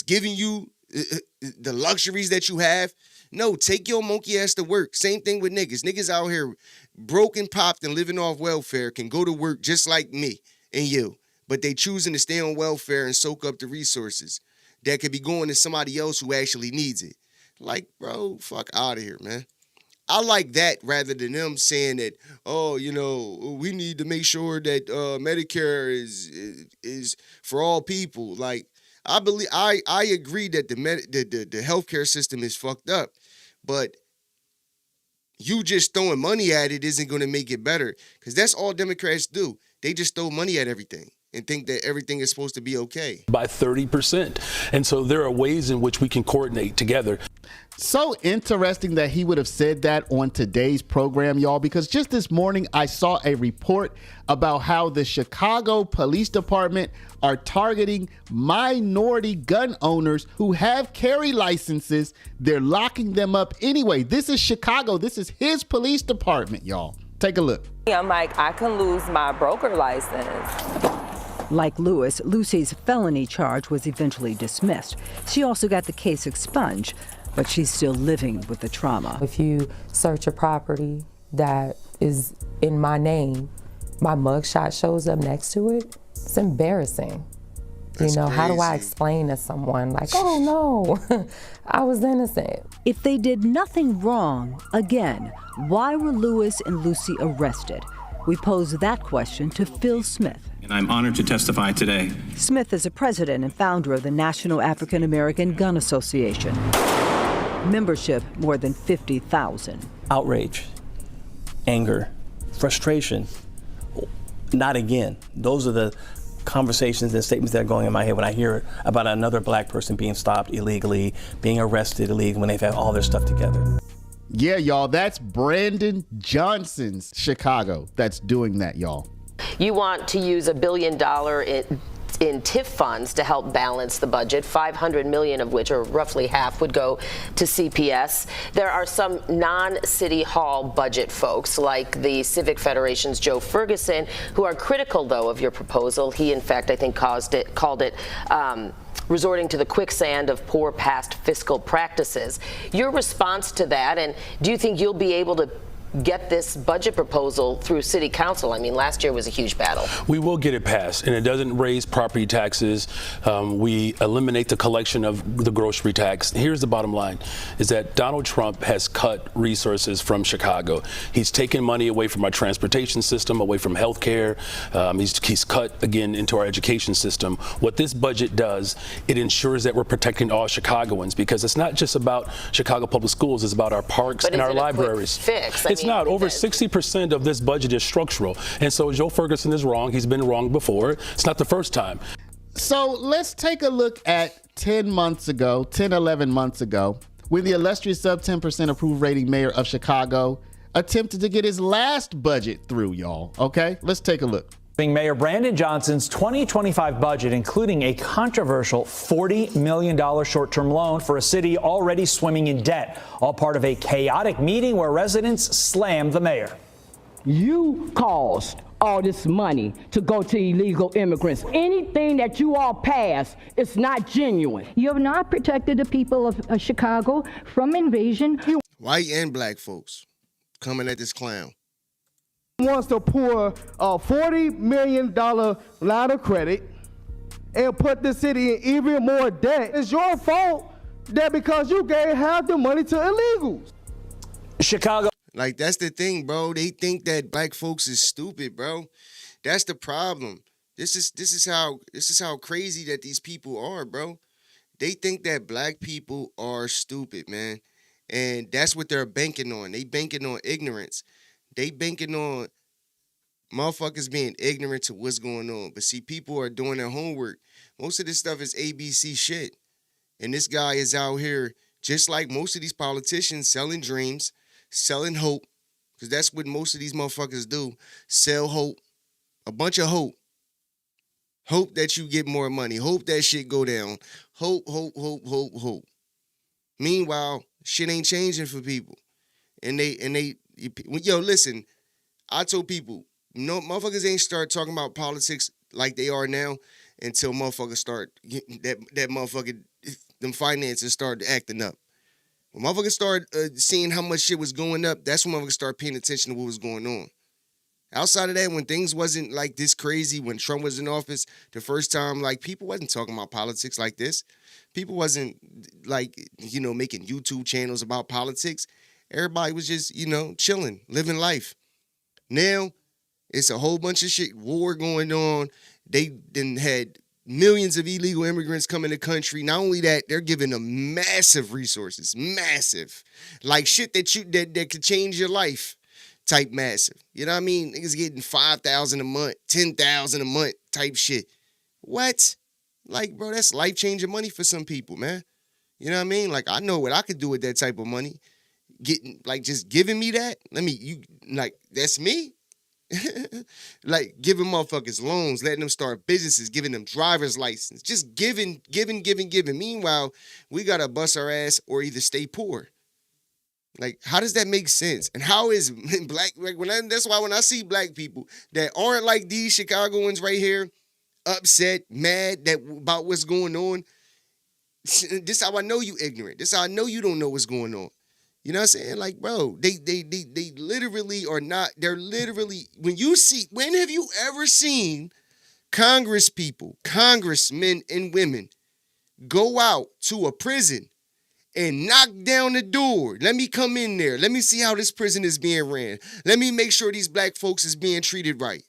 [SPEAKER 2] giving you the luxuries that you have. No, take your monkey ass to work. Same thing with niggas. Niggas out here broken, popped, and living off welfare can go to work just like me and you. But they choosing to stay on welfare and soak up the resources that could be going to somebody else who actually needs it. Like, bro, fuck out of here, man. I like that rather than them saying that, oh, you know, we need to make sure that Medicare is for all people. Like, I agree that the healthcare system is fucked up, but you just throwing money at it isn't going to make it better, because that's all Democrats do. They just throw money at everything and think that everything is supposed to be okay.
[SPEAKER 18] By 30%. And so there are ways in which we can coordinate together.
[SPEAKER 19] So interesting that he would have said that on today's program, y'all, because just this morning I saw a report about how the Chicago Police Department are targeting minority gun owners who have carry licenses. They're locking them up anyway. This is Chicago. This is his police department, y'all. Take a look.
[SPEAKER 3] I'm like, I can lose my broker license.
[SPEAKER 4] Like Lewis, Lucy's felony charge was eventually dismissed. She also got the case expunged, but she's still living with the trauma.
[SPEAKER 3] If you search a property that is in my name, my mugshot shows up next to it, it's embarrassing.
[SPEAKER 2] That's crazy.
[SPEAKER 3] How do I explain to someone like, oh no, I was innocent?
[SPEAKER 4] If they did nothing wrong, again, why were Lewis and Lucy arrested? We posed that question to Phil Smith.
[SPEAKER 23] And I'm honored to testify today.
[SPEAKER 4] Smith is a president and founder of the National African American Gun Association. Membership, more than 50,000.
[SPEAKER 24] Outrage, anger, frustration. Not again. Those are the conversations and statements that are going in my head when I hear about another black person being stopped illegally, being arrested illegally when they've had all their stuff together.
[SPEAKER 19] Yeah, y'all, that's Brandon Johnson's Chicago that's doing that, y'all.
[SPEAKER 17] You want to use $1 billion in TIF funds to help balance the budget, $500 million of which, or roughly half, would go to CPS. There are some non-City Hall budget folks, like the Civic Federation's Joe Ferguson, who are critical, though, of your proposal. He, in fact, I think called it resorting to the quicksand of poor past fiscal practices. Your response to that, and do you think you'll be able to get this budget proposal through City Council? I mean, last year was a huge battle.
[SPEAKER 18] We will get it passed, and it doesn't raise property taxes. We eliminate the collection of the grocery tax. Here's the bottom line, is that Donald Trump has cut resources from Chicago. He's taken money away from our transportation system, away from health care. He's cut, again, into our education system. What this budget does, it ensures that we're protecting all Chicagoans, because it's not just about Chicago public schools, it's about our parks and our libraries.
[SPEAKER 17] Fix?
[SPEAKER 18] It's not. Over 60% of this budget is structural. And so Joe Ferguson is wrong. He's been wrong before. It's not the first time.
[SPEAKER 19] So let's take a look at 11 months ago, when the illustrious sub 10% approval rating mayor of Chicago attempted to get his last budget through, y'all. Okay, let's take a look.
[SPEAKER 25] Mayor Brandon Johnson's 2025 budget, including a controversial $40 million short-term loan for a city already swimming in debt, all part of a chaotic meeting where residents slammed the mayor.
[SPEAKER 26] You caused all this money to go to illegal immigrants. Anything that you all pass is not genuine.
[SPEAKER 27] You have not protected the people of Chicago from invasion.
[SPEAKER 2] White and black folks coming at this clown.
[SPEAKER 28] Wants to pour a $40 million line of credit and put the city in even more debt. It's your fault that because you gave half the money to illegals.
[SPEAKER 25] Chicago.
[SPEAKER 2] Like, that's the thing, bro. They think that black folks is stupid, bro. That's the problem. This is how crazy that these people are, bro. They think that black people are stupid, man. And that's what they're banking on. They banking on ignorance. They banking on motherfuckers being ignorant to what's going on. But see, people are doing their homework. Most of this stuff is ABC shit. And this guy is out here, just like most of these politicians, selling dreams, selling hope. Because that's what most of these motherfuckers do. Sell hope. A bunch of hope. Hope that you get more money. Hope that shit go down. Hope. Meanwhile, shit ain't changing for people. And they, yo, listen, I told people, no, motherfuckers ain't start talking about politics like they are now until motherfuckers start, that motherfucker, them finances start acting up. When motherfuckers start seeing how much shit was going up, that's when motherfuckers start paying attention to what was going on. Outside of that, when things wasn't like this crazy, when Trump was in office the first time, like, people wasn't talking about politics like this. People wasn't, like, making YouTube channels about politics. Everybody was just, chilling, living life. Now, it's a whole bunch of shit, war going on. They then had millions of illegal immigrants come in the country. Not only that, they're giving them massive resources, massive. Like shit that could change your life. Type massive. You know what I mean? Niggas getting $5,000 a month, $10,000 a month type shit. What? Like, bro, that's life-changing money for some people, man. You know what I mean? Like, I know what I could do with that type of money. Just giving me that? That's me? Like, giving motherfuckers loans, letting them start businesses, giving them driver's license. Just giving. Meanwhile, we gotta bust our ass or either stay poor. Like, how does that make sense? And how is black, that's why when I see black people that aren't like these Chicagoans right here, upset, mad about what's going on, this how I know you ignorant. This how I know you don't know what's going on. You know what I'm saying? Like, bro, they literally are not, they're literally, when have you ever seen congressmen and women go out to a prison and knock down the door? Let me come in there. Let me see how this prison is being ran. Let me make sure these black folks is being treated right.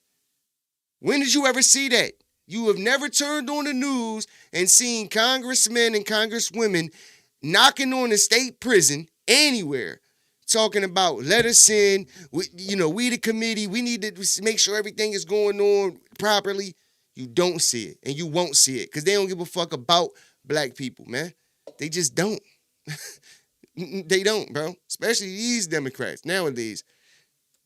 [SPEAKER 2] When did you ever see that? You have never turned on the news and seen congressmen and congresswomen knocking on a state prison anywhere, talking about let us in. We the committee. We need to make sure everything is going on properly. You don't see it, and you won't see it because they don't give a fuck about black people, man. They just don't. They don't, bro. Especially these Democrats nowadays.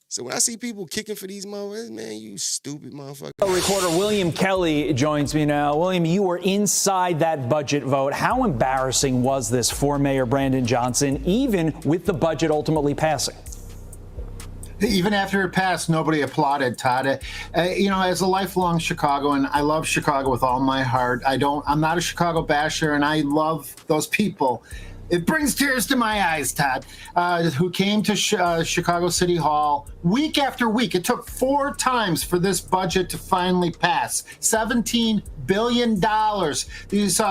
[SPEAKER 2] So when I see people kicking for these motherfuckers, man, you stupid motherfucker.
[SPEAKER 25] Reporter William Kelly joins me now. William, you were inside that budget vote. How embarrassing was this for Mayor Brandon Johnson, even with the budget ultimately passing?
[SPEAKER 1] Even after it passed, nobody applauded, Todd. As a lifelong Chicagoan, I love Chicago with all my heart. I'm not a Chicago basher, and I love those people. It brings tears to my eyes, Todd, who came to Chicago City Hall week after week. It took 4 times for this budget to finally pass. $17 billion. These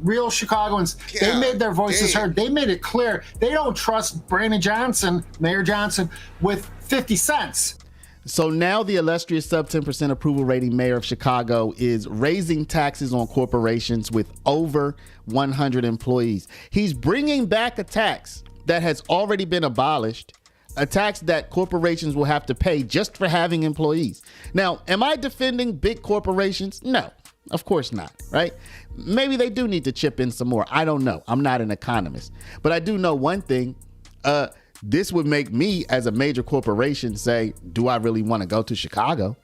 [SPEAKER 1] real Chicagoans, they made their voices heard. They made it clear they don't trust Brandon Johnson, Mayor Johnson, with 50 cents.
[SPEAKER 19] So now the illustrious sub 10% approval rating mayor of Chicago is raising taxes on corporations with over 100 employees. He's bringing back a tax that has already been abolished, a tax that corporations will have to pay just for having employees. Now, am I defending big corporations? No, of course not, right? Maybe they do need to chip in some more. I don't know. I'm not an economist. But I do know one thing. This would make me, as a major corporation, say, do I really want to go to Chicago?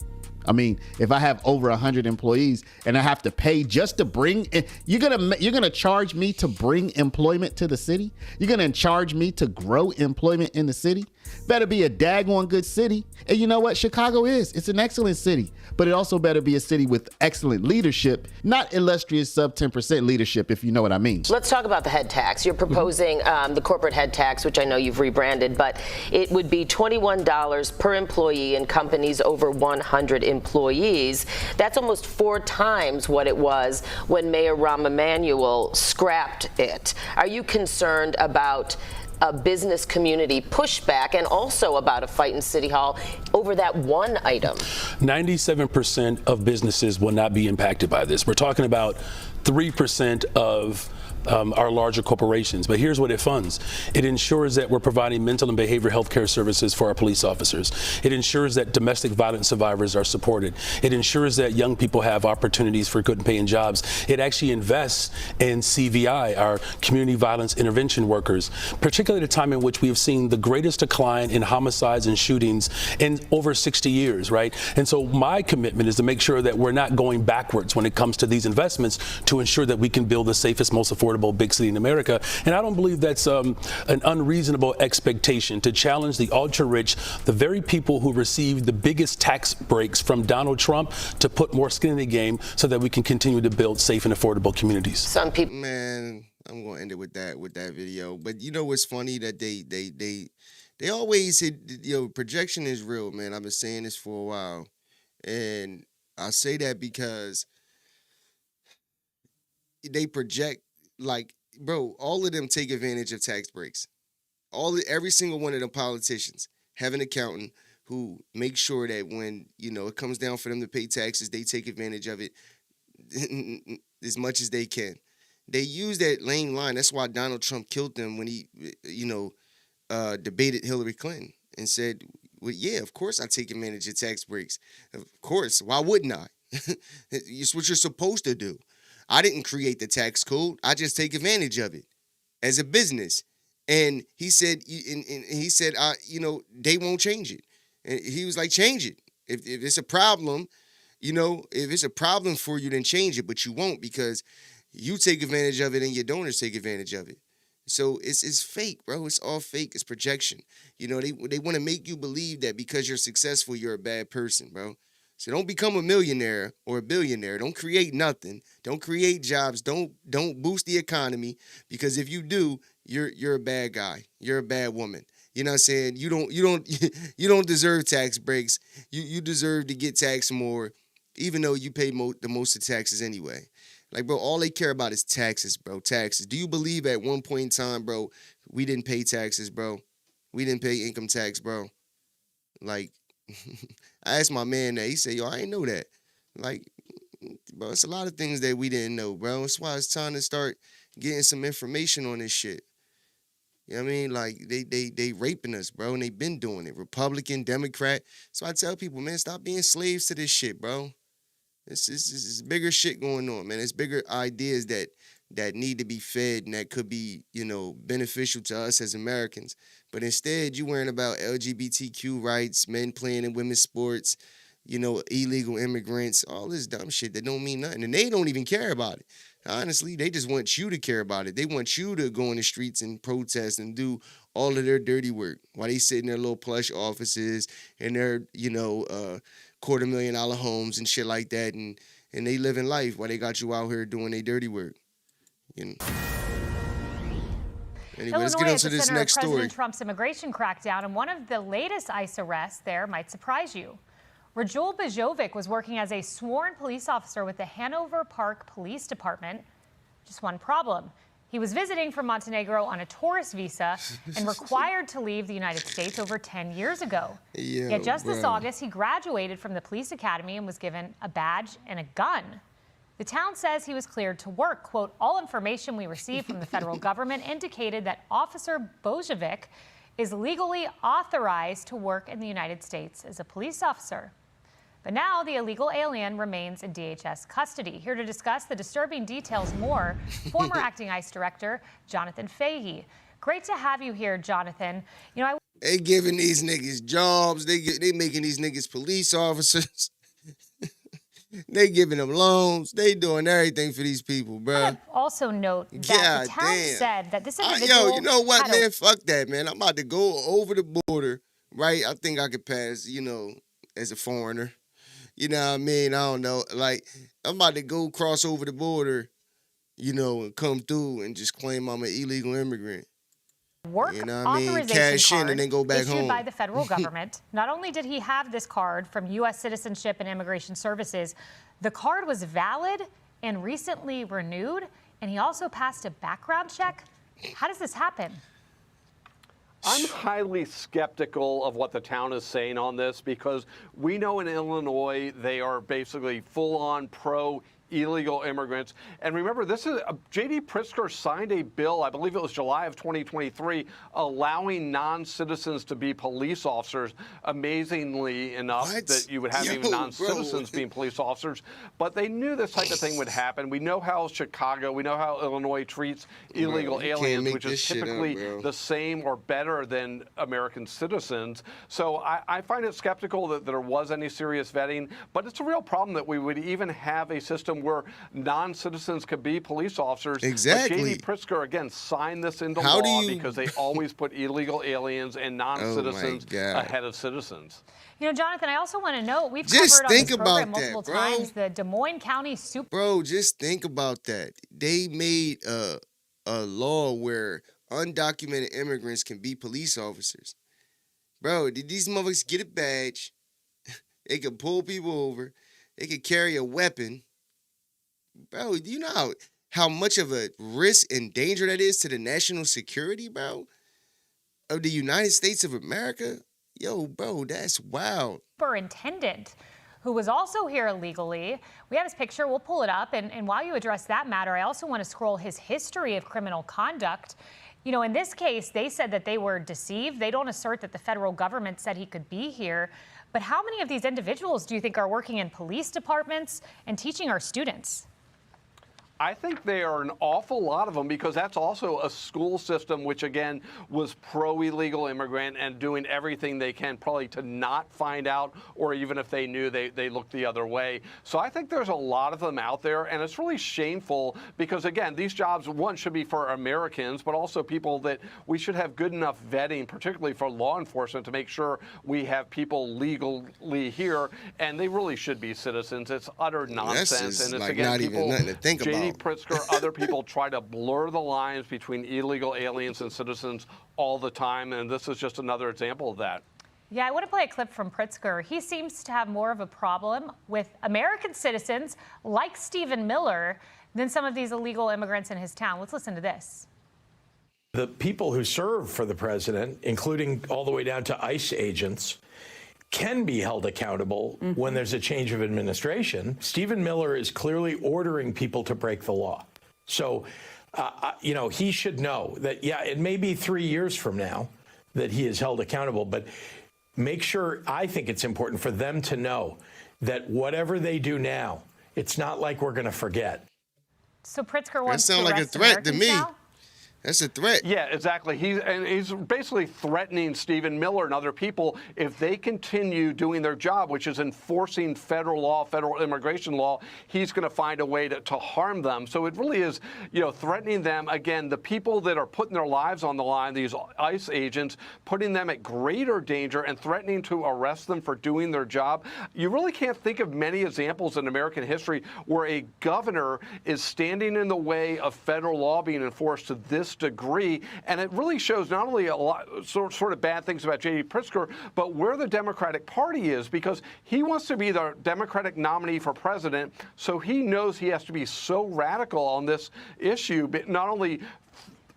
[SPEAKER 19] I mean, if I have over 100 employees and I have to pay just to bring, you're gonna charge me to bring employment to the city? You're gonna charge me to grow employment in the city? Better be a daggone good city. And you know what? Chicago is. It's an excellent city. But it also better be a city with excellent leadership, not illustrious sub 10% leadership, if you know what I mean.
[SPEAKER 17] Let's talk about the head tax. You're proposing the corporate head tax, which I know you've rebranded, but it would be $21 per employee in companies over 100 employees. That's almost 4 times what it was when Mayor Rahm Emanuel scrapped it. Are you concerned about a business community pushback and also about a fight in City Hall over that one item.
[SPEAKER 18] 97% of businesses will not be impacted by this. We're talking about 3% of our larger corporations. But here's what it funds. It ensures that we're providing mental and behavioral health care services for our police officers. It ensures that domestic violence survivors are supported. It ensures that young people have opportunities for good paying jobs. It actually invests in CVI, our community violence intervention workers, particularly at a time in which we have seen the greatest decline in homicides and shootings in over 60 years, right? And so my commitment is to make sure that we're not going backwards when it comes to these investments to ensure that we can build the safest, most affordable big city in America. And I don't believe that's an unreasonable expectation to challenge the ultra rich, the very people who received the biggest tax breaks from Donald Trump, to put more skin in the game so that we can continue to build safe and affordable communities.
[SPEAKER 17] Some people,
[SPEAKER 2] man, I'm gonna end it with that video. But you know what's funny, that they always say, projection is real, man. I've been saying this for a while, and I say that because they project. Like, bro, all of them take advantage of tax breaks. Every single one of them politicians have an accountant who makes sure that when, it comes down for them to pay taxes, they take advantage of it as much as they can. They use that lame line. That's why Donald Trump killed them when he, debated Hillary Clinton and said, well, yeah, of course I take advantage of tax breaks. Of course. Why wouldn't I? It's what you're supposed to do. I didn't create the tax code. I just take advantage of it as a business. And he said, they won't change it. And he was like, change it. If it's a problem, if it's a problem for you, then change it. But you won't, because you take advantage of it and your donors take advantage of it. So it's fake, bro. It's all fake. It's projection. They want to make you believe that because you're successful, you're a bad person, bro. So don't become a millionaire or a billionaire. Don't create nothing. Don't create jobs. Don't boost the economy, because if you do, you're a bad guy. You're a bad woman. You know what I'm saying? You don't deserve tax breaks. You deserve to get taxed more, even though you pay the most of taxes anyway. Like, bro, all they care about is taxes, bro. Taxes. Do you believe at one point in time, bro, we didn't pay taxes, bro? We didn't pay income tax, bro. Like, I asked my man that. He said, yo, I ain't know that. Like, bro, it's a lot of things that we didn't know, bro. That's why it's time to start getting some information on this shit. You know what I mean? Like, they raping us, bro, and they been doing it. Republican, Democrat. So I tell people, man, stop being slaves to this shit, bro. It's bigger shit going on, man. It's bigger ideas that need to be fed and that could be, beneficial to us as Americans. But instead, you worrying about LGBTQ rights, men playing in women's sports, illegal immigrants, all this dumb shit that don't mean nothing. And they don't even care about it. Honestly, they just want you to care about it. They want you to go in the streets and protest and do all of their dirty work while they sit in their little plush offices and their, $250,000 homes and shit like that. And they living life while they got you out here doing their dirty work. Anyway, let's get on to this next story.
[SPEAKER 6] President Trump's immigration crackdown, and one of the latest ICE arrests there might surprise you. Rajul Bajovic was working as a sworn police officer with the Hanover Park Police Department. Just one problem. He was visiting from Montenegro on a tourist visa and required to leave the United States over 10 years ago. Yet just this August, he graduated from the police academy and was given a badge and a gun. The town says he was cleared to work. Quote, all information we received from the federal government indicated that Officer Bojovic is legally authorized to work in the United States as a police officer. But now the illegal alien remains in DHS custody. Here to discuss the disturbing details more, former acting ICE director Jonathan Fahey. Great to have you here, Jonathan.
[SPEAKER 2] They giving these niggas jobs. They making these niggas police officers. They giving them loans. They doing everything for these people, bro.
[SPEAKER 6] I also note that the town said that this individual...
[SPEAKER 2] you know what, man? Fuck that, man. I'm about to go over the border, right? I think I could pass, as a foreigner. You know what I mean? I don't know. Like, I'm about to go cross over the border, and come through and just claim I'm an illegal immigrant.
[SPEAKER 6] Work authorization
[SPEAKER 2] cash
[SPEAKER 6] card
[SPEAKER 2] in and then go back
[SPEAKER 6] issued
[SPEAKER 2] home.
[SPEAKER 6] by the federal government. Not only did he have this card from U.S. Citizenship and Immigration Services, the card was valid and recently renewed, and he also passed a background check. How does this happen?
[SPEAKER 7] I'm highly skeptical of what the town is saying on this because we know in Illinois they are basically full-on pro illegal immigrants. And remember, this is J.D. Pritzker signed a bill, I believe it was July of 2023, allowing non-citizens to be police officers. Amazingly enough, that you would have even non-citizens being police officers. But they knew this type of thing would happen. We know how Chicago, we know how Illinois treats illegal aliens, which is typically the same or better than American citizens. So I find it skeptical that there was any serious vetting. But it's a real problem that we would even have a system where non-citizens could be police officers.
[SPEAKER 2] Exactly.
[SPEAKER 7] But J.D. Pritzker, again, signed this into law because they always put illegal aliens and non-citizens ahead of citizens.
[SPEAKER 6] You know, Jonathan, I also want to note, we've
[SPEAKER 2] Just
[SPEAKER 6] covered on
[SPEAKER 2] think
[SPEAKER 6] this program
[SPEAKER 2] about that,
[SPEAKER 6] multiple
[SPEAKER 2] bro.
[SPEAKER 6] times the Des Moines County Super.
[SPEAKER 2] Bro, just think about that. They made a law where undocumented immigrants can be police officers. Bro, did these motherfuckers get a badge? They could pull people over. They could carry a weapon. Bro, do you know how much of a risk and danger that is to the national security, bro, of the United States of America? Yo, bro, that's wild.
[SPEAKER 6] Superintendent, who was also here illegally. We have his picture. We'll pull it up. And while you address that matter, I also want to scroll his history of criminal conduct. You know, in this case, they said that they were deceived. They don't assert that the federal government said he could be here. But how many of these individuals do you think are working in police departments and teaching our students?
[SPEAKER 7] I think there are an awful lot of them because that's also a school system which, again, was pro-illegal immigrant and doing everything they can probably to not find out, or even if they knew, they looked the other way. So I think there's a lot of them out there, and it's really shameful because, again, these jobs, one, should be for Americans, but also people that we should have good enough vetting, particularly for law enforcement, to make sure we have people legally here, and they really should be citizens. It's utter nonsense.
[SPEAKER 2] And
[SPEAKER 7] it's,
[SPEAKER 2] like
[SPEAKER 7] again,
[SPEAKER 2] not
[SPEAKER 7] people,
[SPEAKER 2] even nothing to think about.
[SPEAKER 7] Pritzker, other people try to blur the lines between illegal aliens and citizens all the time, and this is just another example of that.
[SPEAKER 6] Yeah, I want to play a clip from Pritzker. He seems to have more of a problem with American citizens like Stephen Miller than some of these illegal immigrants in his town. Let's listen to this.
[SPEAKER 8] The people who serve for the president, including all the way down to ICE agents, can be held accountable when there's a change of administration. Stephen Miller is clearly ordering people to break the law. So, you know, he should know that, yeah, it may be 3 years from now that he is held accountable, but make sure, I think it's important for them to know that whatever they do now, it's not like we're going to forget.
[SPEAKER 6] So Pritzker wants to
[SPEAKER 2] arrest like a threat to me.
[SPEAKER 6] Now?
[SPEAKER 2] That's a threat.
[SPEAKER 7] Yeah, exactly. He's basically threatening Stephen Miller and other people if they continue doing their job, which is enforcing federal law, federal immigration law. He's going to find a way to harm them. So it really is, you know, threatening them. Again, the people that are putting their lives on the line, these ICE agents, putting them at greater danger and threatening to arrest them for doing their job. You really can't think of many examples in American history where a governor is standing in the way of federal law being enforced to this degree, and it really shows not only a lot sort of bad things about J.D. Pritzker, but where the Democratic Party is, because he wants to be the Democratic nominee for president, so he knows he has to be so radical on this issue, but not only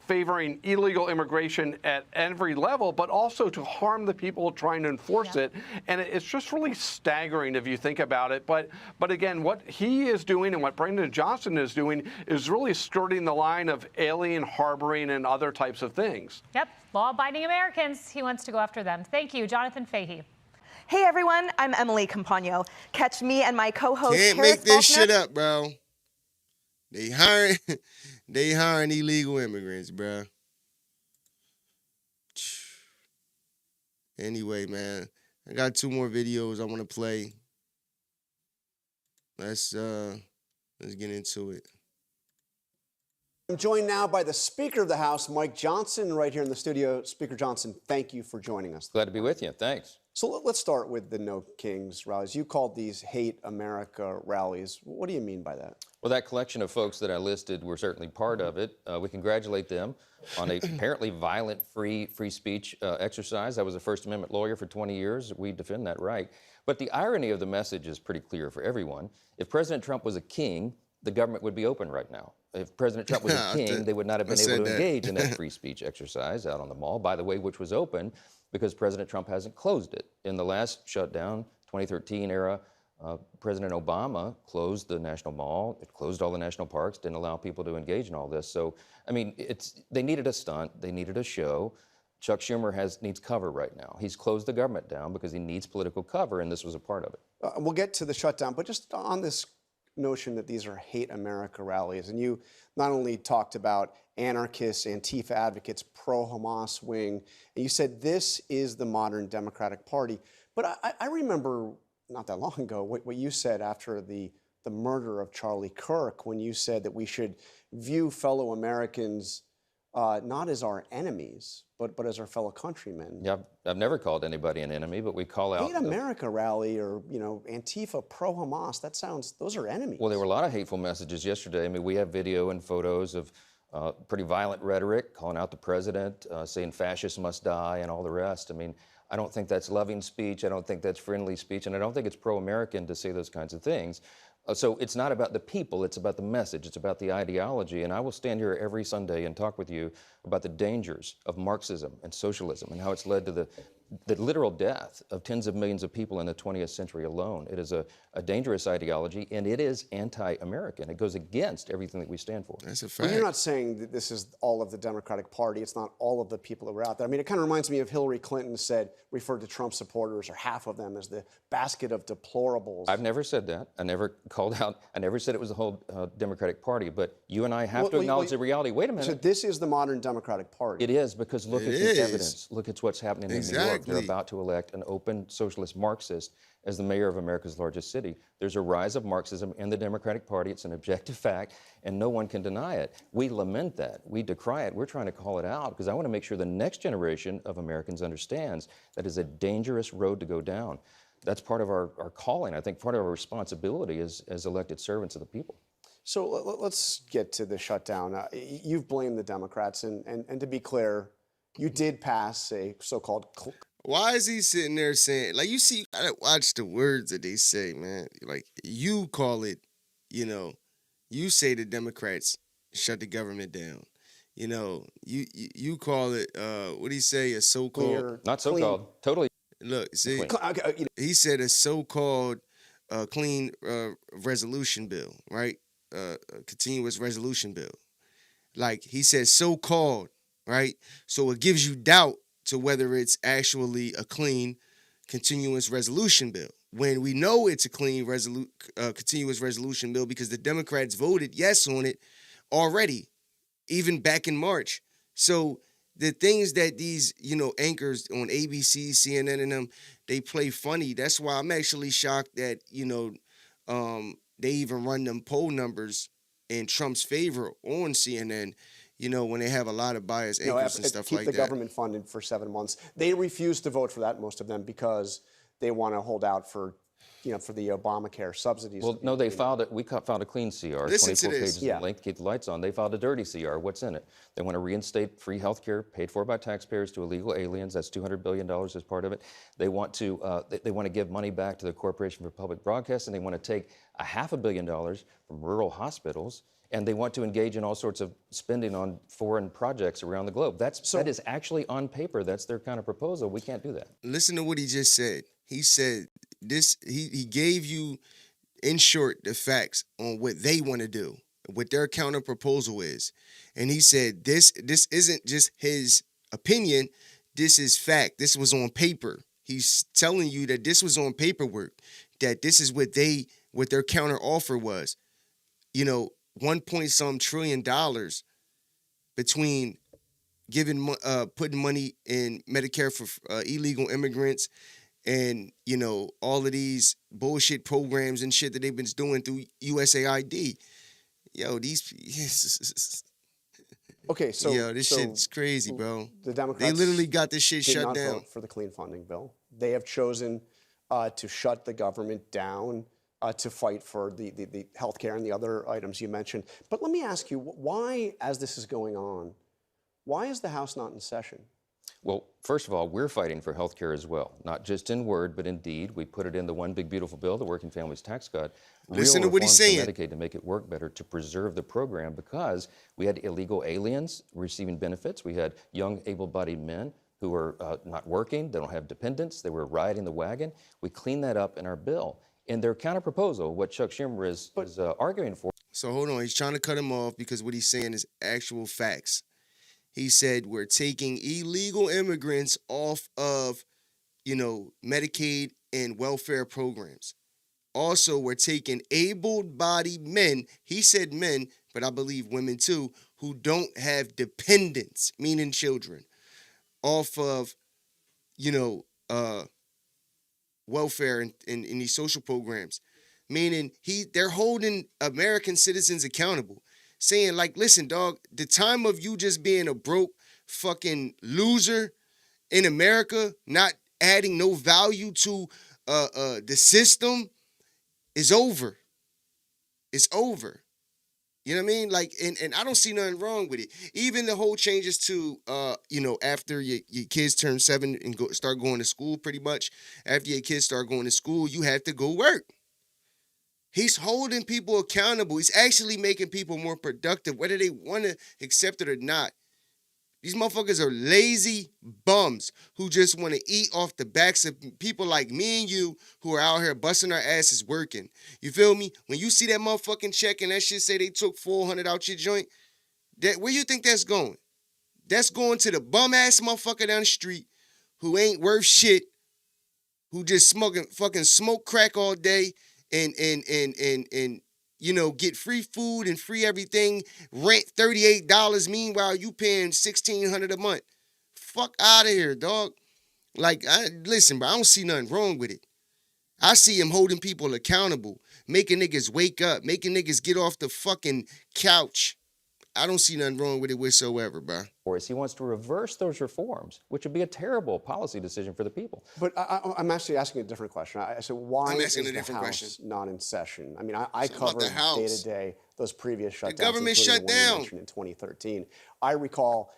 [SPEAKER 7] favoring illegal immigration at every level, but also to harm the people trying to enforce it. And it's just really staggering if you think about it. But again, what he is doing and what Brandon Johnson is doing is really skirting the line of alien harboring and other types of things.
[SPEAKER 6] Yep, law-abiding Americans. He wants to go after them. Thank you, Jonathan Fahey.
[SPEAKER 9] Hey everyone, I'm Emily Campagno. Catch me and my co-host
[SPEAKER 2] Can't
[SPEAKER 9] Harris
[SPEAKER 2] make this
[SPEAKER 9] Faulkner.
[SPEAKER 2] shit up, bro. They hiring illegal immigrants, bro. Anyway, man, I got 2 more videos I want to play. Let's get into it.
[SPEAKER 10] I'm joined now by the Speaker of the House, Mike Johnson, right here in the studio. Speaker Johnson, thank you for joining us.
[SPEAKER 11] Glad to be with you. Thanks.
[SPEAKER 10] So let's start with the No Kings rallies. You called these Hate America rallies. What do you mean by that?
[SPEAKER 11] Well, that collection of folks that I listed were certainly part of it. We congratulate them on a apparently violent free speech exercise. I was a First Amendment lawyer for 20 years. We defend that right. But the irony of the message is pretty clear for everyone. If President Trump was a king, the government would be open right now. If President Trump was a king, they would not have been able to engage in that free speech exercise out on the mall, by the way, which was open because President Trump hasn't closed it. In the last shutdown, 2013 era, President Obama closed the National Mall, it closed all the national parks, didn't allow people to engage in all this. So, I mean, they needed a stunt, they needed a show. Chuck Schumer needs cover right now. He's closed the government down because he needs political cover, and this was a part of it.
[SPEAKER 10] We'll get to the shutdown, but just on this notion that these are hate America rallies, and you not only talked about anarchists, Antifa advocates, pro-Hamas wing, and you said this is the modern Democratic Party. But I remember not that long ago what you said after the murder of Charlie Kirk, when you said that we should view fellow Americans not as our enemies, but as our fellow countrymen.
[SPEAKER 11] Yeah, I've never called anybody an enemy, but we call out...
[SPEAKER 10] Hate America rally or, Antifa, pro-Hamas, those are enemies.
[SPEAKER 11] Well, there were a lot of hateful messages yesterday. I mean, we have video and photos of pretty violent rhetoric, calling out the president, saying fascists must die and all the rest. I mean, I don't think that's loving speech. I don't think that's friendly speech. And I don't think it's pro-American to say those kinds of things. So it's not about the people, it's about the message, it's about the ideology. And I will stand here every Sunday and talk with you about the dangers of Marxism and socialism and how it's led to the literal death of tens of millions of people in the 20th century alone. It is a dangerous ideology, and it is anti-American. It goes against everything that we stand for.
[SPEAKER 2] That's a fact.
[SPEAKER 10] Well, you're not saying that this is all of the Democratic Party. It's not all of the people that were out there. I mean, it kind of reminds me of Hillary Clinton referred to Trump supporters, or half of them, as the basket of deplorables.
[SPEAKER 11] I've never said that. I never said it was the whole Democratic Party, but you and I have to acknowledge the reality. Wait a minute.
[SPEAKER 10] So this is the modern Democratic Party.
[SPEAKER 11] It is, because look at the evidence. Look at what's happening in New York. They're about to elect an open socialist Marxist as the mayor of America's largest city. There's a rise of Marxism in the Democratic Party. It's an objective fact, and no one can deny it. We lament that. We decry it. We're trying to call it out because I want to make sure the next generation of Americans understands that is a dangerous road to go down. That's part of our calling. I think part of our responsibility as elected servants of the people.
[SPEAKER 10] So let's get to the shutdown. You've blamed the Democrats, and to be clear, you did pass a so-called...
[SPEAKER 2] Why is he sitting there saying, like, you see, I watch the words that they say, man. Like, you call it, you say the Democrats shut the government down. You call it, what do you say, a so-called...
[SPEAKER 11] Not so-called, totally.
[SPEAKER 2] Look, see, he said a so-called clean resolution bill, right? Continuous resolution bill. Like, he said so-called, right? So it gives you doubt to whether it's actually a clean continuous resolution bill, when we know it's a clean continuous resolution bill because the Democrats voted yes on it already, even back in March. So the things that these, anchors on ABC, CNN, and them, they play funny. That's why I'm actually shocked that, they even run them poll numbers in Trump's favor on CNN, when they have a lot of biased anchors and stuff like that.
[SPEAKER 10] Keep the government funded for 7 months. They refused to vote for that, most of them, because they want to hold out for, for the Obamacare subsidies.
[SPEAKER 11] Well, no, we filed a clean CR, 24 pages in length, keep the lights on. They filed a dirty CR. What's in it? They want to reinstate free health care paid for by taxpayers to illegal aliens. That's $200 billion as part of it. They want to give money back to the Corporation for Public Broadcasting. They want to take $500 million from rural hospitals. And they want to engage in all sorts of spending on foreign projects around the globe. That is actually on paper. That's their kind of proposal. We can't do that.
[SPEAKER 2] Listen to what he just said. He said this. He gave you, in short, the facts on what they want to do, what their counter proposal is, and he said this isn't just his opinion. This is fact. This was on paper. He's telling you that this was on paperwork. That this is what their counter offer was. $1 trillion between putting money in Medicare for illegal immigrants and, all of these bullshit programs and shit that they've been doing through USAID.
[SPEAKER 10] Okay, so...
[SPEAKER 2] Yo, this shit's crazy, bro.
[SPEAKER 10] The Democrats...
[SPEAKER 2] They literally got this shit shut down.
[SPEAKER 10] Did not vote for the clean funding bill. They have chosen to shut the government down to fight for the health care and the other items you mentioned. But let me ask you, why, as this is going on, why is the House not in session?
[SPEAKER 11] Well, first of all, we're fighting for health care as well, not just in word, but in deed. We put it in the one big beautiful bill, the Working Families Tax Cut.
[SPEAKER 2] Listen to
[SPEAKER 11] Real
[SPEAKER 2] what he's
[SPEAKER 11] reforms
[SPEAKER 2] saying.
[SPEAKER 11] to Medicaid to make it work better, to preserve the program, because we had illegal aliens receiving benefits. We had young, able-bodied men who are not working. They don't have dependents. They were riding the wagon. We cleaned that up in our bill. In their counterproposal, what Chuck Schumer is arguing for.
[SPEAKER 2] So hold on, he's trying to cut him off because what he's saying is actual facts. He said we're taking illegal immigrants off of, Medicaid and welfare programs. Also, we're taking able-bodied men, he said men, but I believe women too, who don't have dependents, meaning children, off of, welfare and these social programs. Meaning they're holding American citizens accountable, saying like, listen, dog, the time of you just being a broke fucking loser in America, not adding no value to the system, is over. It's over. You know what I mean? Like, and I don't see nothing wrong with it. Even the whole changes to, after your kids turn 7 and start going to school, pretty much. After your kids start going to school, you have to go work. He's holding people accountable. He's actually making people more productive, whether they want to accept it or not. These motherfuckers are lazy bums who just want to eat off the backs of people like me and you who are out here busting our asses working. You feel me? When you see that motherfucking check and that shit say they took $400 out your joint, where you think that's going? That's going to the bum ass motherfucker down the street who ain't worth shit, who just smoke crack all day and get free food and free everything, rent $38. Meanwhile, you paying $1,600 a month. Fuck out of here, dog. Like, listen, bro, I don't see nothing wrong with it. I see him holding people accountable, making niggas wake up, making niggas get off the fucking couch. I don't see nothing wrong with it whatsoever, bro.
[SPEAKER 11] Or he wants to reverse those reforms, which would be a terrible policy decision for the people.
[SPEAKER 10] But I'm actually asking a different question. I said, why is the House not in session? I mean, I covered day-to-day those previous shutdowns.
[SPEAKER 2] The government shut down
[SPEAKER 10] in 2013. I recall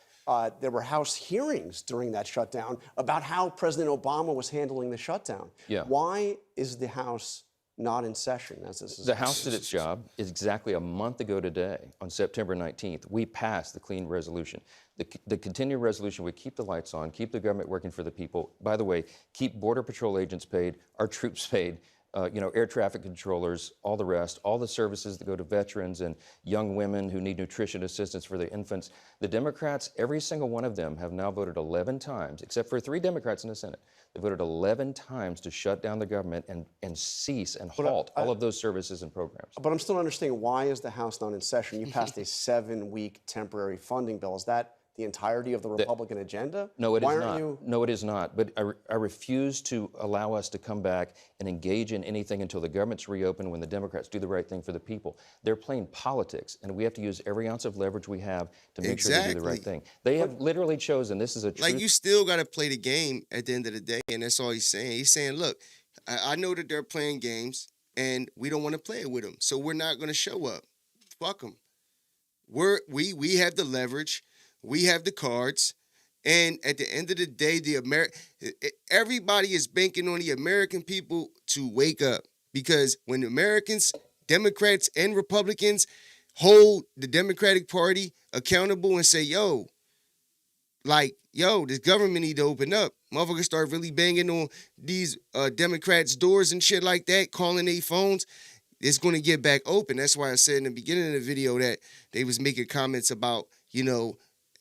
[SPEAKER 10] there were House hearings during that shutdown about how President Obama was handling the shutdown.
[SPEAKER 11] Yeah.
[SPEAKER 10] Why is the House not in session as this is?
[SPEAKER 11] The House did its job. Exactly a month ago today, on September 19th, we passed the clean resolution. The continuing resolution would keep the lights on, keep the government working for the people. By the way, keep Border Patrol agents paid, our troops paid, air traffic controllers, all the rest, all the services that go to veterans and young women who need nutrition assistance for their infants. The Democrats, every single one of them, have now voted 11 times, except for 3 Democrats in the Senate. They voted 11 times to shut down the government and cease and halt all of those services and programs.
[SPEAKER 10] But I'm still understanding, why is the House not in session? You passed a 7-week temporary funding bill. Is that the entirety of the Republican agenda?
[SPEAKER 11] No, it is
[SPEAKER 10] Why
[SPEAKER 11] not.
[SPEAKER 10] aren't you?
[SPEAKER 11] No, it is not. But I refuse to allow us to come back and engage in anything until the government's reopened, when the Democrats do the right thing for the people. They're playing politics, and we have to use every ounce of leverage we have to make sure they do the right thing. They have literally chosen, this is a truth.
[SPEAKER 2] Like, you still got to play the game at the end of the day, and that's all he's saying. He's saying, look, I know that they're playing games, and we don't want to play it with them, so we're not going to show up. Fuck them. We have the leverage. We have the cards, and at the end of the day, everybody is banking on the American people to wake up, because when Americans, Democrats and Republicans, hold the Democratic Party accountable and say, this government need to open up. Motherfuckers start really banging on these Democrats' doors and shit like that, calling their phones. It's going to get back open. That's why I said in the beginning of the video that they was making comments about,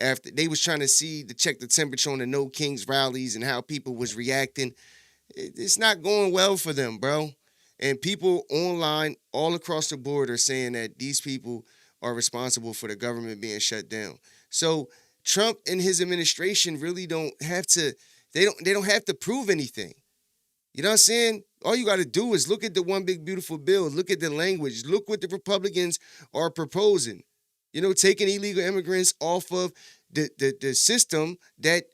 [SPEAKER 2] after they was trying to check the temperature on the No Kings rallies and how people was reacting. It's not going well for them, bro. And people online all across the board are saying that these people are responsible for the government being shut down. So Trump and his administration really don't have to, they don't have to prove anything. You know what I'm saying? All you got to do is look at the one big beautiful bill, look at the language, look what the Republicans are proposing. Taking illegal immigrants off of the system that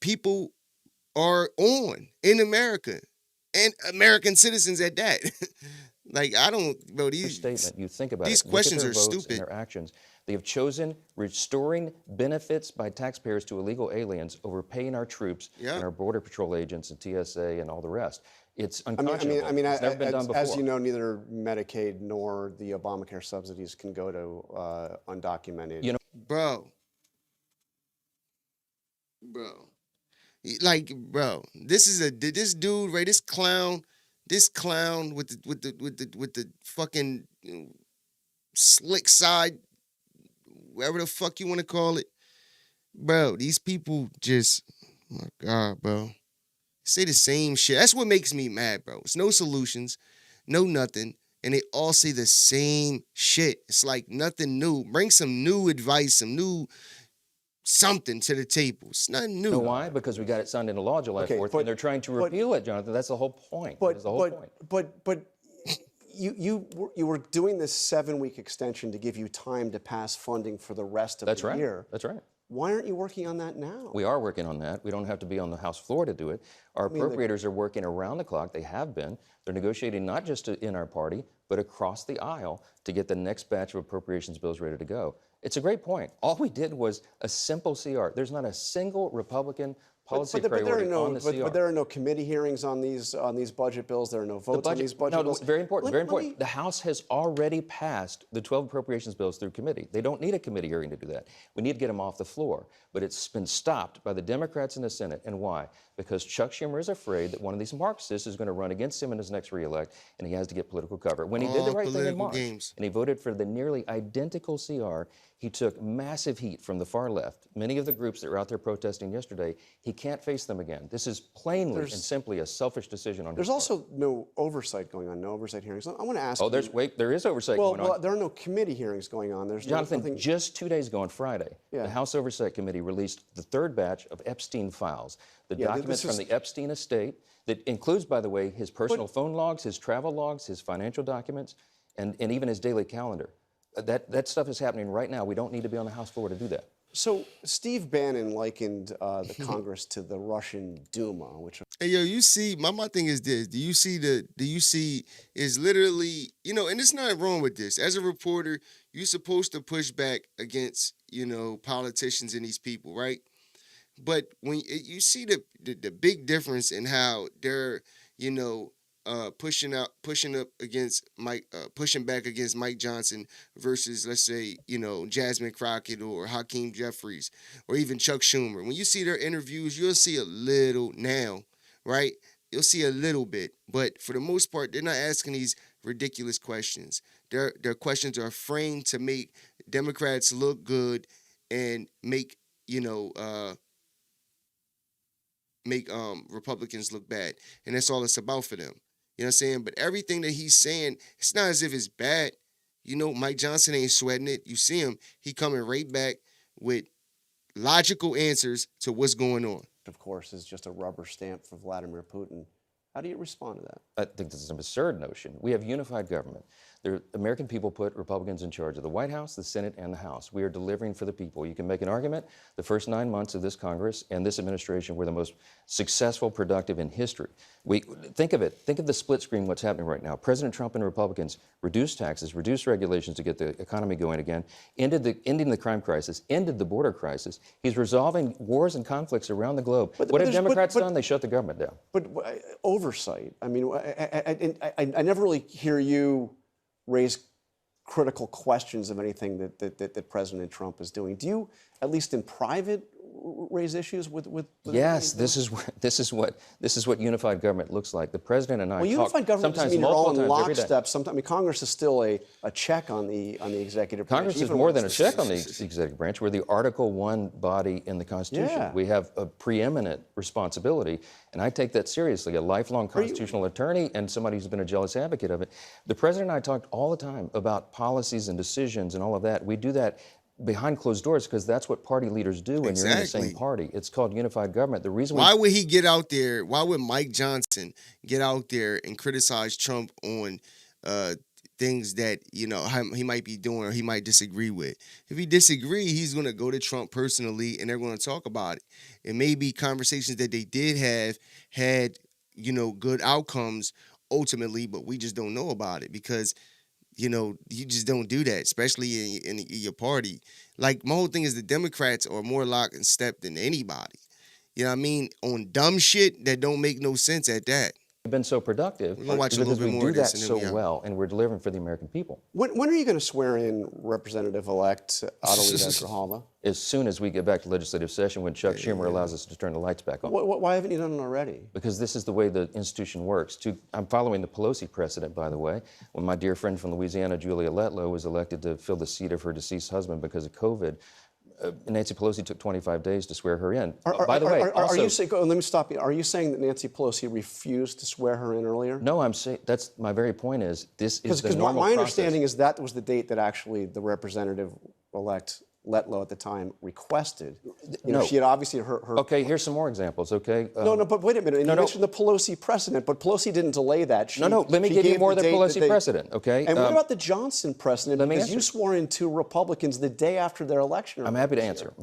[SPEAKER 2] people are on in America, and American citizens at that. Like, I don't, bro,
[SPEAKER 11] Their statement, you think about
[SPEAKER 2] these
[SPEAKER 11] it.
[SPEAKER 2] questions
[SPEAKER 11] Look at their
[SPEAKER 2] are
[SPEAKER 11] votes
[SPEAKER 2] stupid.
[SPEAKER 11] and their actions. They have chosen restoring benefits by taxpayers to illegal aliens over paying our troops and our Border Patrol agents and TSA and all the rest. It's unconscionable. It's never been done before.
[SPEAKER 10] As you know, neither Medicaid nor the Obamacare subsidies can go to undocumented.
[SPEAKER 11] You know,
[SPEAKER 2] bro, like, bro, this dude, right? This clown with the fucking slick side, whatever the fuck you want to call it, bro. These people just, oh my God, bro, say the same shit. That's what makes me mad, bro. It's no solutions, no nothing, and they all say the same shit. It's like nothing new. Bring some new advice, some new something to the table. It's nothing new.
[SPEAKER 11] know why? Because we got it signed into law July 4th, and they're trying to repeal it, Jonathan. That's the whole point. That is the whole point.
[SPEAKER 10] But you were doing this 7-week extension to give you time to pass funding for the rest of the year.
[SPEAKER 11] That's right.
[SPEAKER 10] Why aren't you working on that now?
[SPEAKER 11] We are working on that. We don't have to be on the House floor to do it. Our appropriators are working around the clock. They have been. They're negotiating not just in our party, but across the aisle to get the next batch of appropriations bills ready to go. It's a great point. All we did was a simple CR. There's not a single Republican policy priority on the CR.
[SPEAKER 10] But there are no committee hearings on these budget bills. There are no votes on these budget bills.
[SPEAKER 11] Very important. Very important. The House has already passed the 12 appropriations bills through committee. They don't need a committee hearing to do that. We need to get them off the floor. But it's been stopped by the Democrats in the Senate. And why? Because Chuck Schumer is afraid that one of these Marxists is going to run against him in his next reelect, and he has to get political cover. When he did the right thing in March, and he voted for the nearly identical CR, he took massive heat from the far left. Many of the groups that were out there protesting yesterday, he can't face them again. This is plainly and simply a selfish decision on his part.
[SPEAKER 10] There's also no oversight going on, no oversight hearings. I want to ask you.
[SPEAKER 11] There is oversight going on.
[SPEAKER 10] Well, there are no committee hearings going on. There's
[SPEAKER 11] Jonathan,
[SPEAKER 10] nothing.
[SPEAKER 11] just 2 days ago on Friday, the House Oversight Committee released the third batch of Epstein files, the documents from the Epstein estate that includes, by the way, his personal phone logs, his travel logs, his financial documents, and even his daily calendar. That stuff is happening right now. We don't need to be on the House floor to do that.
[SPEAKER 10] So Steve Bannon likened the Congress to the Russian Duma, which.
[SPEAKER 2] Hey, yo, you see, my thing is this. Do you see is literally, and it's not wrong with this. As a reporter, you're supposed to push back against, politicians and these people, right? But when you see the big difference in how they're, pushing back against Mike Johnson versus, let's say, Jasmine Crockett or Hakeem Jeffries or even Chuck Schumer. When you see their interviews, you'll see a little now, right? You'll see a little bit, but for the most part, they're not asking these ridiculous questions. Their questions are framed to make Democrats look good and make Republicans look bad, and that's all it's about for them. You know what I'm saying? But everything that he's saying, it's not as if it's bad. Mike Johnson ain't sweating it. You see him, he coming right back with logical answers to what's going on.
[SPEAKER 10] Of course, is just a rubber stamp for Vladimir Putin. How do you respond to that?
[SPEAKER 11] I think this is an absurd notion. We have unified government. The American people put Republicans in charge of the White House, the Senate, and the House. We are delivering for the people. You can make an argument the first 9 months of this Congress and this administration were the most successful, productive in history. Think of it. Think of the split screen, what's happening right now. President Trump and Republicans reduced taxes, reduced regulations to get the economy going again, ending the crime crisis, ended the border crisis. He's resolving wars and conflicts around the globe. What have Democrats done? They shut the government down.
[SPEAKER 10] But oversight. I mean, I never really hear you raise critical questions of anything that President Trump is doing. Do you, at least in private, raise issues with
[SPEAKER 11] yes, this is what unified government looks like. The president and I talk
[SPEAKER 10] unified government
[SPEAKER 11] sometimes
[SPEAKER 10] doesn't mean
[SPEAKER 11] multiple
[SPEAKER 10] you're all in
[SPEAKER 11] times every day.
[SPEAKER 10] lockstep. Sometimes, Congress is still a check on the executive branch.
[SPEAKER 11] Congress is more than a check on the executive branch. We're the Article I body in the Constitution.
[SPEAKER 10] Yeah.
[SPEAKER 11] We have a preeminent responsibility, and I take that seriously. A lifelong constitutional attorney and somebody who's been a jealous advocate of it. The president and I talked all the time about policies and decisions and all of that. We do that behind closed doors because that's what party leaders do when you're in the same party. It's called unified government. The reason
[SPEAKER 2] why would he get out there? Why would Mike Johnson get out there and criticize Trump on things that he might be doing or he might disagree with? If he disagree, he's going to go to Trump personally and they're going to talk about it. It may be conversations that they did have had good outcomes ultimately, but we just don't know about it because, you know, you just don't do that, especially in your party. Like, my whole thing is the Democrats are more locked and step than anybody. You know what I mean? On dumb shit that don't make no sense at that.
[SPEAKER 11] We've been so productive
[SPEAKER 2] We're gonna watch a
[SPEAKER 11] because
[SPEAKER 2] little bit
[SPEAKER 11] we
[SPEAKER 2] more
[SPEAKER 11] do
[SPEAKER 2] of
[SPEAKER 11] that
[SPEAKER 2] this and then
[SPEAKER 11] so
[SPEAKER 2] we out.
[SPEAKER 11] well, and we're delivering for the American people.
[SPEAKER 10] When are you going to swear in Representative-elect Adelita Grijalva?
[SPEAKER 11] As soon as we get back to legislative session, when Chuck Schumer allows us to turn the lights back on.
[SPEAKER 10] Why haven't you done it already?
[SPEAKER 11] Because this is the way the institution works. I'm following the Pelosi precedent, by the way, when my dear friend from Louisiana, Julia Letlow, was elected to fill the seat of her deceased husband because of COVID. Nancy Pelosi took 25 days to swear her in. By the way,
[SPEAKER 10] are you saying? Let me stop you. Are you saying that Nancy Pelosi refused to swear her in earlier?
[SPEAKER 11] No, I'm saying that's my very point. Is this is the normal
[SPEAKER 10] my
[SPEAKER 11] process.
[SPEAKER 10] understanding is that was the date that actually the representative-elect Letlow at the time requested. You know, she had obviously her.
[SPEAKER 11] Okay, here's some more examples. Okay.
[SPEAKER 10] No, but wait a minute. You mentioned the Pelosi precedent, but Pelosi didn't delay that.
[SPEAKER 11] Let me give you more than Pelosi precedent. Okay.
[SPEAKER 10] And what about the Johnson precedent? Because you swore in 2 Republicans the day after their election.
[SPEAKER 11] I'm happy to answer.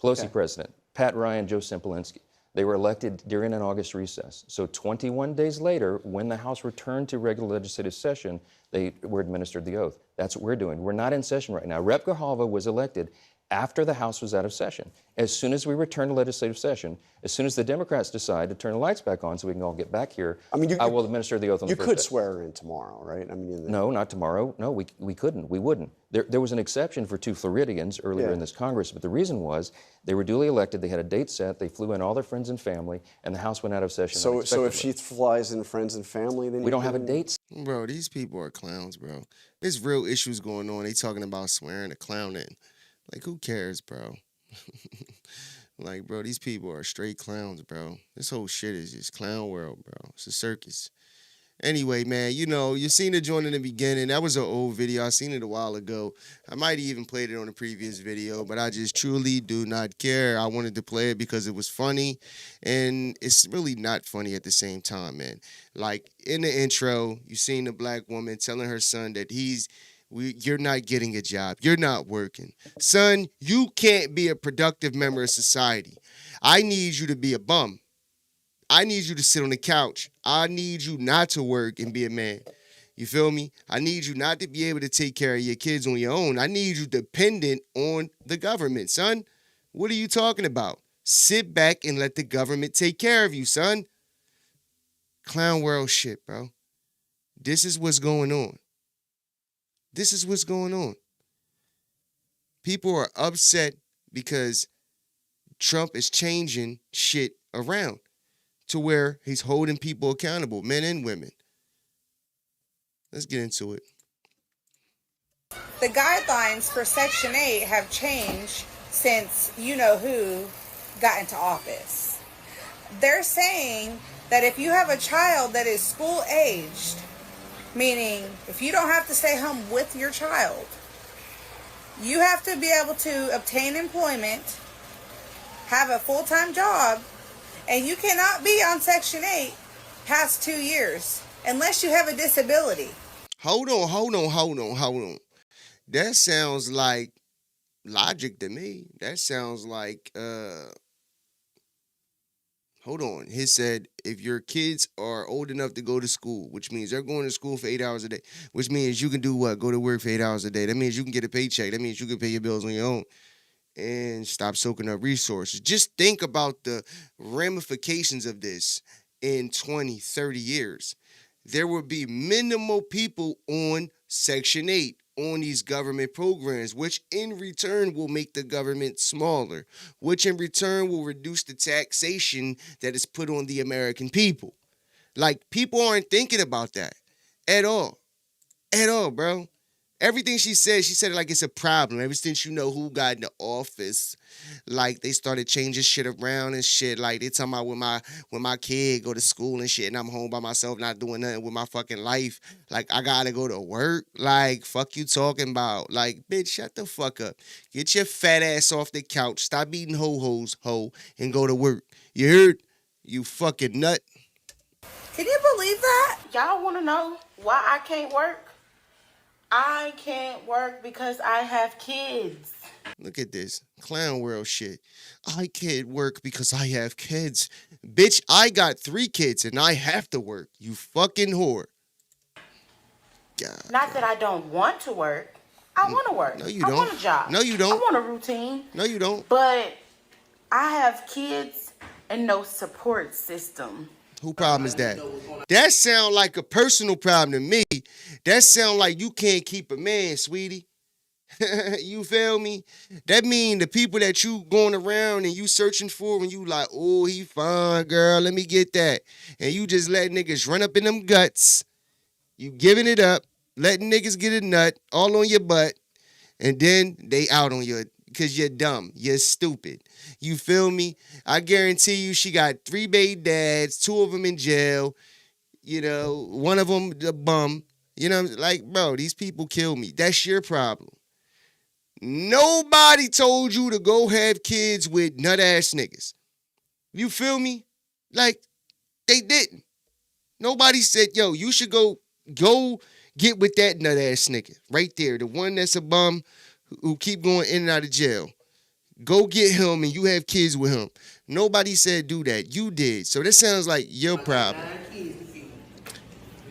[SPEAKER 11] Pelosi precedent. Pat Ryan, Joe Simpolinski. They were elected during an August recess. So 21 days later, when the House returned to regular legislative session, they were administered the oath. That's what we're doing. We're not in session right now. Rep. Grijalva was elected after the House was out of session. As soon as we return to legislative session, as soon as the Democrats decide to turn the lights back on so we can all get back here, I will administer the oath on the first day.
[SPEAKER 10] You could swear her in tomorrow, right? I mean,
[SPEAKER 11] no, not tomorrow. No, we couldn't. We wouldn't. There was an exception for 2 Floridians earlier in this Congress, but the reason was they were duly elected, they had a date set, they flew in all their friends and family, and the House went out of session
[SPEAKER 10] So if she flies in friends and family, then
[SPEAKER 11] we don't have a date.
[SPEAKER 2] Bro, these people are clowns, bro. There's real issues going on. They talking about swearing a clown in. Like, who cares, bro? Like, bro, these people are straight clowns, bro. This whole shit is just clown world, bro. It's a circus. Anyway, man, you know, you seen the joint in the beginning. That was an old video. I seen it a while ago. I might have even played it on a previous video, but I just truly do not care. I wanted to play it because it was funny, and it's really not funny at the same time, man. Like, in the intro, you seen the black woman telling her son that you're not getting a job. You're not working. Son, you can't be a productive member of society. I need you to be a bum. I need you to sit on the couch. I need you not to work and be a man. You feel me? I need you not to be able to take care of your kids on your own. I need you dependent on the government, son. What are you talking about? Sit back and let the government take care of you, son. Clown world shit, bro. This is what's going on. This is what's going on. People are upset because Trump is changing shit around to where he's holding people accountable, men and women. Let's get into it.
[SPEAKER 5] The guidelines for Section 8 have changed since you-know-who got into office. They're saying that if you have a child that is school-aged, meaning if you don't have to stay home with your child, you have to be able to obtain employment, have a full-time job, and you cannot be on Section 8 past 2 years unless you have a disability.
[SPEAKER 2] Hold on. That sounds like logic to me. That sounds like, hold on. He said if your kids are old enough to go to school, which means they're going to school for 8 hours a day, which means you can do what? Go to work for 8 hours a day. That means you can get a paycheck. That means you can pay your bills on your own and stop soaking up resources. Just think about the ramifications of this in 20, 30 years. There will be minimal people on Section 8 on these government programs, which in return will make the government smaller, which in return will reduce the taxation that is put on the American people. Like, people aren't thinking about that at all. At all, bro. Everything she said it like it's a problem. Ever since who got in the office, like they started changing shit around and shit. Like they talking about when my kid go to school and shit, and I'm home by myself, not doing nothing with my fucking life. Like I gotta go to work. Like fuck you talking about. Like bitch, shut the fuck up. Get your fat ass off the couch. Stop eating ho-hos, and go to work. You heard? You fucking nut.
[SPEAKER 5] Can you believe that?
[SPEAKER 12] Y'all want to know why I can't work? I can't work because I have kids.
[SPEAKER 2] Look at this clown world shit. I can't work because I have kids. Bitch, I got 3 kids and I have to work. You fucking whore. God.
[SPEAKER 12] Not that I don't want to work. I want to work.
[SPEAKER 2] No, you
[SPEAKER 12] I
[SPEAKER 2] don't.
[SPEAKER 12] want a job.
[SPEAKER 2] No, you don't.
[SPEAKER 12] I want a routine.
[SPEAKER 2] No, you don't.
[SPEAKER 12] But I have kids and no support system.
[SPEAKER 2] Who problem is that? That sound like a personal problem to me. That sound like you can't keep a man, sweetie. You feel me? That mean the people that you going around and you searching for and you like, oh, he fine, girl, let me get that. And you just let niggas run up in them guts. You giving it up, letting niggas get a nut all on your butt, and then they out on you because you're dumb. You're stupid. You feel me? I guarantee you she got 3 baby dads, 2 of them in jail, you know, 1 of them a bum. You know, like, bro, these people kill me. That's your problem. Nobody told you to go have kids with nut-ass niggas. You feel me? Like, they didn't. Nobody said, yo, you should go get with that nut-ass nigga right there, the one that's a bum who keep going in and out of jail. Go get him and you have kids with him. Nobody said do that. You did. So that sounds like your problem.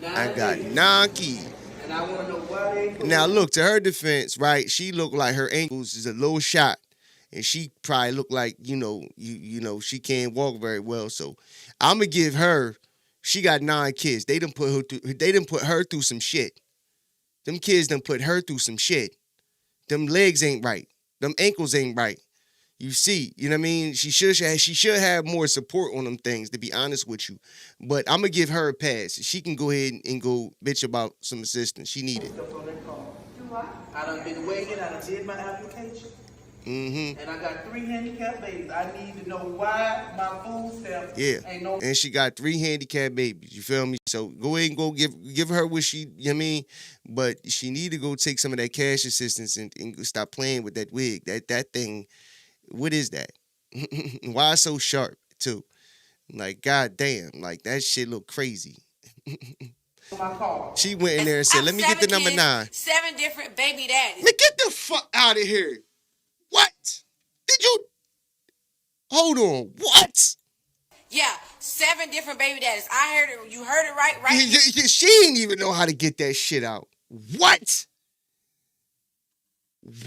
[SPEAKER 2] I got 9 kids.
[SPEAKER 28] And I want to know why they.
[SPEAKER 2] Now look, to her defense, right? She looked like her ankles is a little shot, and she probably looked like you know she can't walk very well. So I'm gonna give her. She got 9 kids. They done put her through some shit. Them kids done put her through some shit. Them legs ain't right. Them ankles ain't right. You see, you know what I mean? She should have more support on them things, to be honest with you. But I'm going to give her a pass. She can go ahead and go bitch about some assistance. She need it.
[SPEAKER 28] I done been waiting. I done did my application.
[SPEAKER 2] Mm-hmm.
[SPEAKER 28] And I got 3 handicapped babies. I need to know why my food stamps ain't no.
[SPEAKER 2] And she got 3 handicapped babies. You feel me? So go ahead and go give her what she, you know what I mean? But she need to go take some of that cash assistance and stop playing with that wig. That thing, what is that? Why so sharp, too? Like, goddamn, like that shit look crazy. She went in there and said, let me get the number 9.
[SPEAKER 12] 7 different baby daddies.
[SPEAKER 2] Man, get the fuck out of here. What? Did you? Hold on. What?
[SPEAKER 12] Yeah, 7 different baby daddies. I heard it. You heard it right?
[SPEAKER 2] She didn't even know how to get that shit out. What?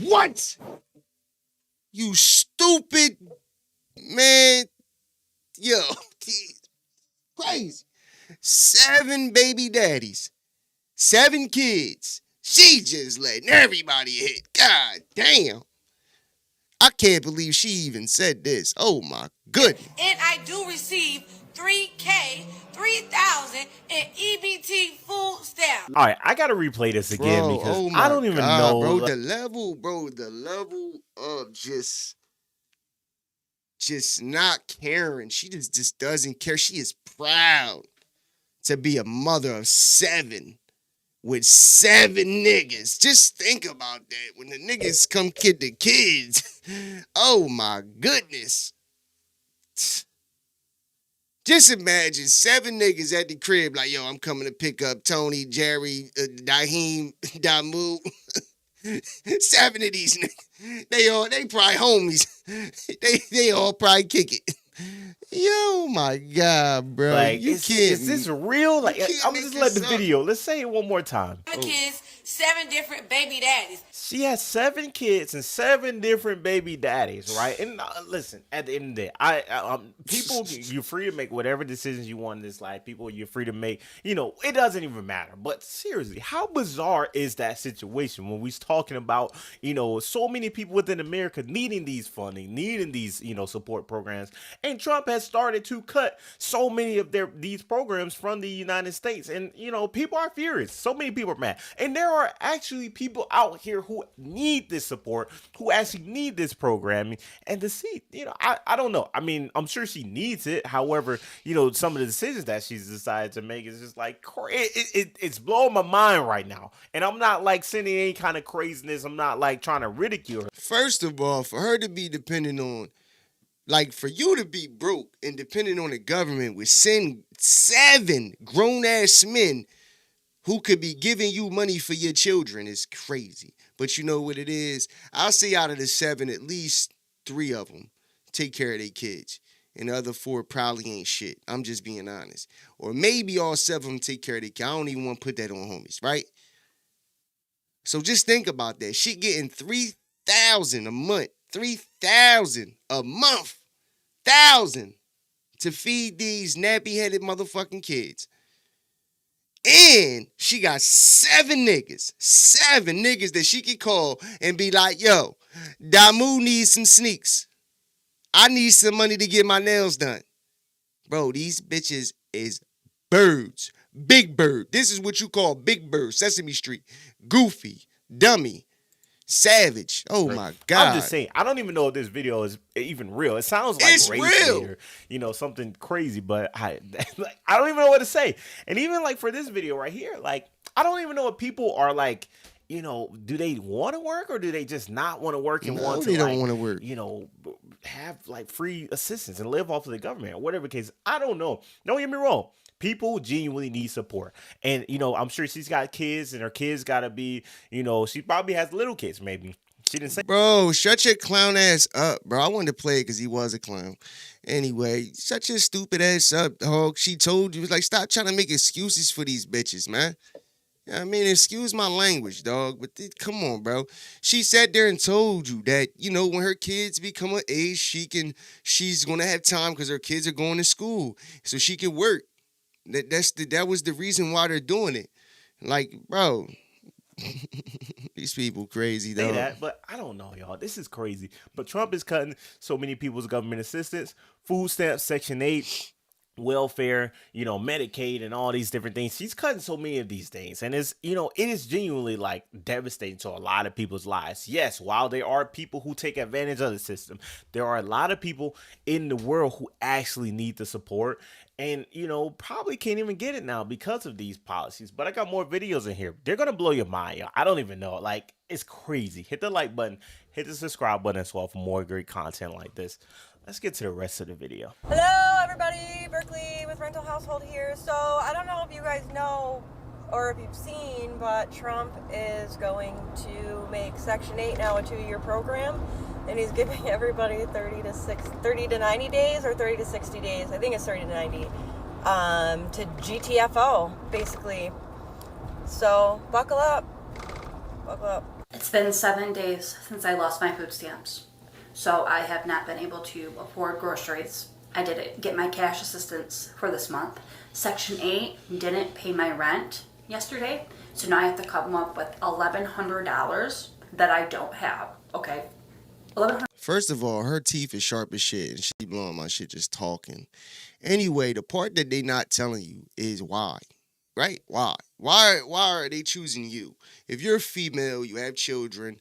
[SPEAKER 2] What? You stupid man. Yo, crazy. 7 baby daddies. 7 kids. She just letting everybody hit. God damn. I can't believe she even said this. Oh my goodness.
[SPEAKER 12] And I do receive $3,000 in EBT food stamps.
[SPEAKER 13] All right, I gotta replay this again
[SPEAKER 2] Bro,
[SPEAKER 13] because
[SPEAKER 2] oh
[SPEAKER 13] I don't even know.
[SPEAKER 2] Bro, the level of just not caring. She just doesn't care. She is proud to be a mother of 7 with 7 niggas. Just think about that. When the niggas come get the kids. Oh my goodness. Just imagine 7 niggas at the crib like, yo, I'm coming to pick up Tony, Jerry, Daheem, Damu. 7 of these niggas. They probably homies. They all probably kick it. Yo, my God, bro.
[SPEAKER 13] Like,
[SPEAKER 2] you can't.
[SPEAKER 13] is this real? Like, I'm just letting the video. Let's say it one more time.
[SPEAKER 12] 7 kids, 7 different baby daddies.
[SPEAKER 13] She has 7 kids and 7 different baby daddies, right? And listen, at the end of the day, people, you're free to make whatever decisions you want in this life. People, you're free to make, it doesn't even matter. But seriously, how bizarre is that situation when we're talking about, so many people within America needing these funding, needing these, support programs. And Trump has started to cut so many of these programs from the United States. And, people are furious. So many people are mad. And there are actually people out here who need this support, who actually need this programming. And to see, I don't know. I mean, I'm sure she needs it. However, some of the decisions that she's decided to make is just like, it's blowing my mind right now. And I'm not like sending any kind of craziness. I'm not like trying to ridicule her.
[SPEAKER 2] First of all, for her to be dependent on, like, for you to be broke and dependent on the government with 7 grown-ass men who could be giving you money for your children is crazy. But you know what it is? I'll say out of the 7, at least 3 of them take care of their kids. And the other 4 probably ain't shit. I'm just being honest. Or maybe all 7 of them take care of their kids. I don't even want to put that on homies, right? So just think about that. She getting $3,000 a month. $3,000 a month. 1,000 to feed these nappy-headed motherfucking kids. And she got 7 niggas that she could call and be like, yo, Damu needs some sneaks. I need some money to get my nails done. Bro, these bitches is birds. Big bird. This is what you call big bird. Sesame Street. Goofy. Dummy. Savage. Oh my God.
[SPEAKER 13] I'm just saying, I don't even know if this video is even real. It sounds like
[SPEAKER 2] it's real.
[SPEAKER 13] Or, you know, something crazy, but I don't even know what to say. And even like for this video right here, like I don't even know if people are like, you know, do they want to work or do they just not want to work and want to,
[SPEAKER 2] they don't
[SPEAKER 13] like,
[SPEAKER 2] want to work.
[SPEAKER 13] You know, have like free assistance and live off of the government or whatever the case. I don't know. Don't get me wrong. People genuinely need support. And, you know, I'm sure she's got kids and her kids got to be, you know, she probably has little kids maybe. She didn't say.
[SPEAKER 2] Bro, shut your clown ass up, bro. I wanted to play it because he was a clown. Anyway, shut your stupid ass up, dog. She told you, like, stop trying to make excuses for these bitches, man. I mean, excuse my language, dog, but come on, bro. She sat there and told you that, you know, when her kids become of age, she's going to have time because her kids are going to school, so she can work. That was the reason why they're doing it. Like, bro, these people crazy, though.
[SPEAKER 13] Say that, but I don't know, y'all. This is crazy. But Trump is cutting so many people's government assistance, food stamps, Section 8, welfare, you know, Medicaid, and all these different things. He's cutting so many of these things, and it's, you know, it is genuinely like devastating to a lot of people's lives. Yes, while there are people who take advantage of the system, there are a lot of people in the world who actually need the support. And, you know, probably can't even get it now because of these policies. But I got more videos in here. They're going to blow your mind, y'all. I don't even know. Like, it's crazy. Hit the like button. Hit the subscribe button as well for more great content like this. Let's get to the rest of the video.
[SPEAKER 3] Hello, everybody. Berkeley with Rental Household here. So, I don't know if you guys know or if you've seen, but Trump is going to make Section 8 now a 2-year program. And he's giving everybody 30 to 90 days or 30 to 60 days. I think it's 30 to 90 to GTFO, basically. So buckle up. Buckle up.
[SPEAKER 14] It's been 7 days since I lost my food stamps. So I have not been able to afford groceries. I didn't get my cash assistance for this month. Section 8 didn't pay my rent yesterday. So now I have to come up with $1,100 that I don't have. Okay.
[SPEAKER 2] First of all, her teeth is sharp as shit, and she blowing my shit just talking. Anyway, the part that they not telling you is why, right? Why are they choosing you? If you're a female, you have children,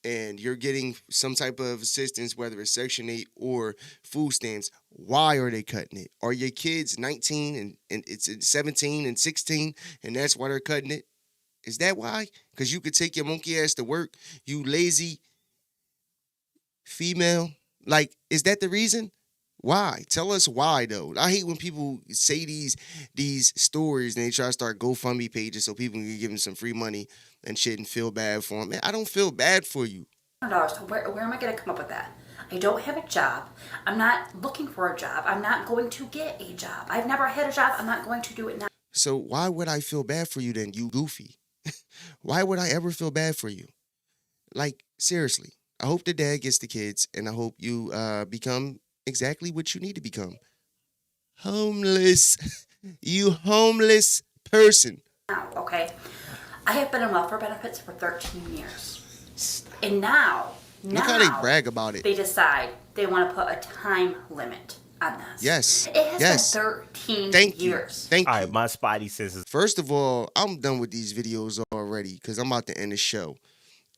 [SPEAKER 2] and you're getting some type of assistance, whether it's Section 8 or food stamps, why are they cutting it? Are your kids 19 and it's 17 and 16, and that's why they're cutting it? Is that why? Because you could take your monkey ass to work, you lazy female? Like, is that the reason? Why? Tell us why, though. I hate when people say these stories and they try to start GoFundMe pages so people can give them some free money and shit and feel bad for them. Man, I don't feel bad for you.
[SPEAKER 14] $100. Where am I going to come up with that? I don't have a job. I'm not looking for a job. I'm not going to get a job. I've never had a job. I'm not going to do it now.
[SPEAKER 2] So why would I feel bad for you then, you goofy? Why would I ever feel bad for you? Like, seriously. I hope the dad gets the kids, and I hope you become exactly what you need to become. Homeless. You homeless person.
[SPEAKER 14] Okay. I have been on welfare benefits for 13 years. And now
[SPEAKER 2] look how they brag about it.
[SPEAKER 14] They decide they want to put a time limit on this.
[SPEAKER 2] Yes.
[SPEAKER 14] It has been 13 years.
[SPEAKER 2] Thank you.
[SPEAKER 13] All right, my spidey senses.
[SPEAKER 2] First of all, I'm done with these videos already because I'm about to end the show.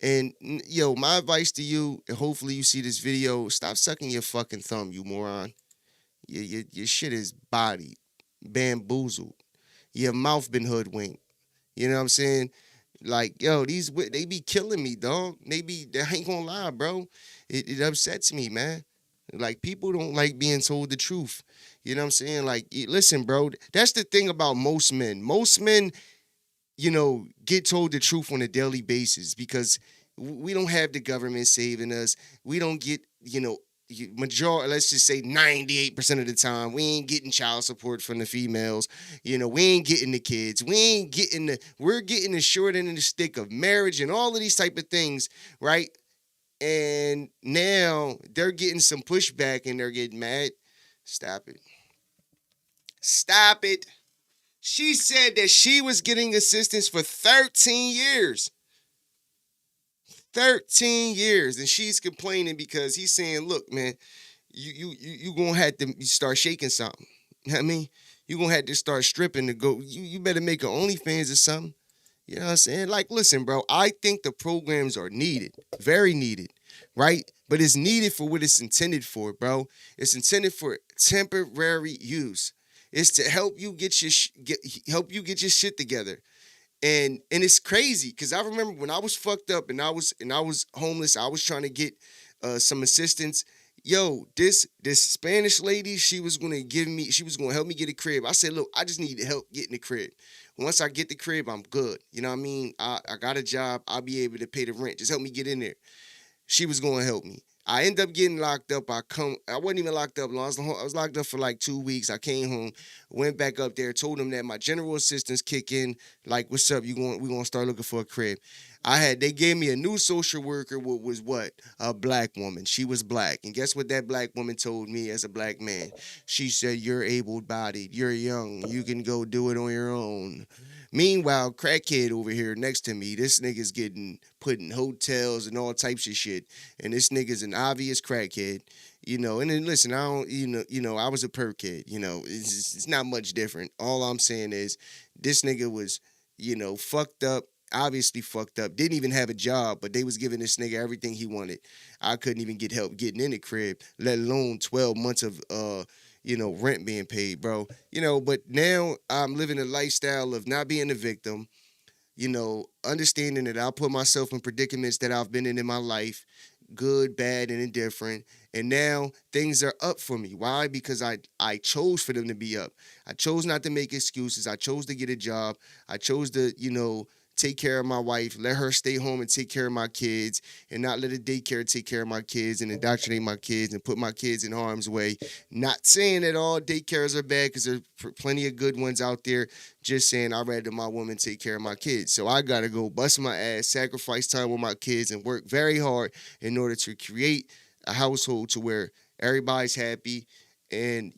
[SPEAKER 2] And, yo, my advice to you, and hopefully you see this video, stop sucking your fucking thumb, you moron. Your shit is bodied, bamboozled. Your mouth been hoodwinked. You know what I'm saying? Like, yo, they be killing me, dog. I ain't gonna lie, bro. It upsets me, man. Like, people don't like being told the truth. You know what I'm saying? Like, listen, bro, that's the thing about most men. Most men, you know, get told the truth on a daily basis because We don't have the government saving us. We don't get, majority, let's just say 98% of the time, we ain't getting child support from the females. We ain't getting the kids. We're getting the short end of the stick of marriage and all of these type of things, right? And now they're getting some pushback and they're getting mad. Stop it. Stop it. She said that she was getting assistance for 13 years. 13 years. And she's complaining because he's saying, look, man, you gonna have to start shaking something. You know what I mean? You gonna have to start stripping to go. You better make an OnlyFans or something. You know what I'm saying? Like, listen, bro, I think the programs are needed. Very needed. Right? But it's needed for what it's intended for, bro. It's intended for temporary use. It's to help you get your shit together. And it's crazy because I remember when I was fucked up and I was homeless, I was trying to get some assistance. Yo, this Spanish lady, she was gonna help me get a crib. I said, look, I just need help getting the crib. Once I get the crib, I'm good. You know what I mean? I got a job. I'll be able to pay the rent. Just help me get in there. She was going to help me. I end up getting locked up. I wasn't even locked up long. I was locked up for like 2 weeks. I came home, went back up there, told them that my general assistance kick in. Like, what's up? We're going to start looking for a crib. They gave me a new social worker, was what? A black woman. She was black. And guess what that black woman told me as a black man? She said, you're able-bodied. You're young. You can go do it on your own. Meanwhile, crackhead over here next to me, this nigga's getting put in hotels and all types of shit. And this nigga's an obvious crackhead, And then listen, I don't, I was a perk kid, It's not much different. All I'm saying is this nigga was, fucked up, obviously fucked up, didn't even have a job, but they was giving this nigga everything he wanted. I couldn't even get help getting in the crib, let alone 12 months of, rent being paid, bro. But now I'm living a lifestyle of not being a victim, understanding that I'll put myself in predicaments that I've been in my life, good, bad, and indifferent. And now things are up for me. Why? Because I chose for them to be up. I chose not to make excuses. I chose to get a job. I chose to, take care of my wife, let her stay home and take care of my kids, and not let a daycare take care of my kids and indoctrinate my kids and put my kids in harm's way. Not saying that all daycares are bad, because there's plenty of good ones out there. Just saying I'd rather my woman take care of my kids. So I got to go bust my ass, sacrifice time with my kids, and work very hard in order to create a household to where everybody's happy. And,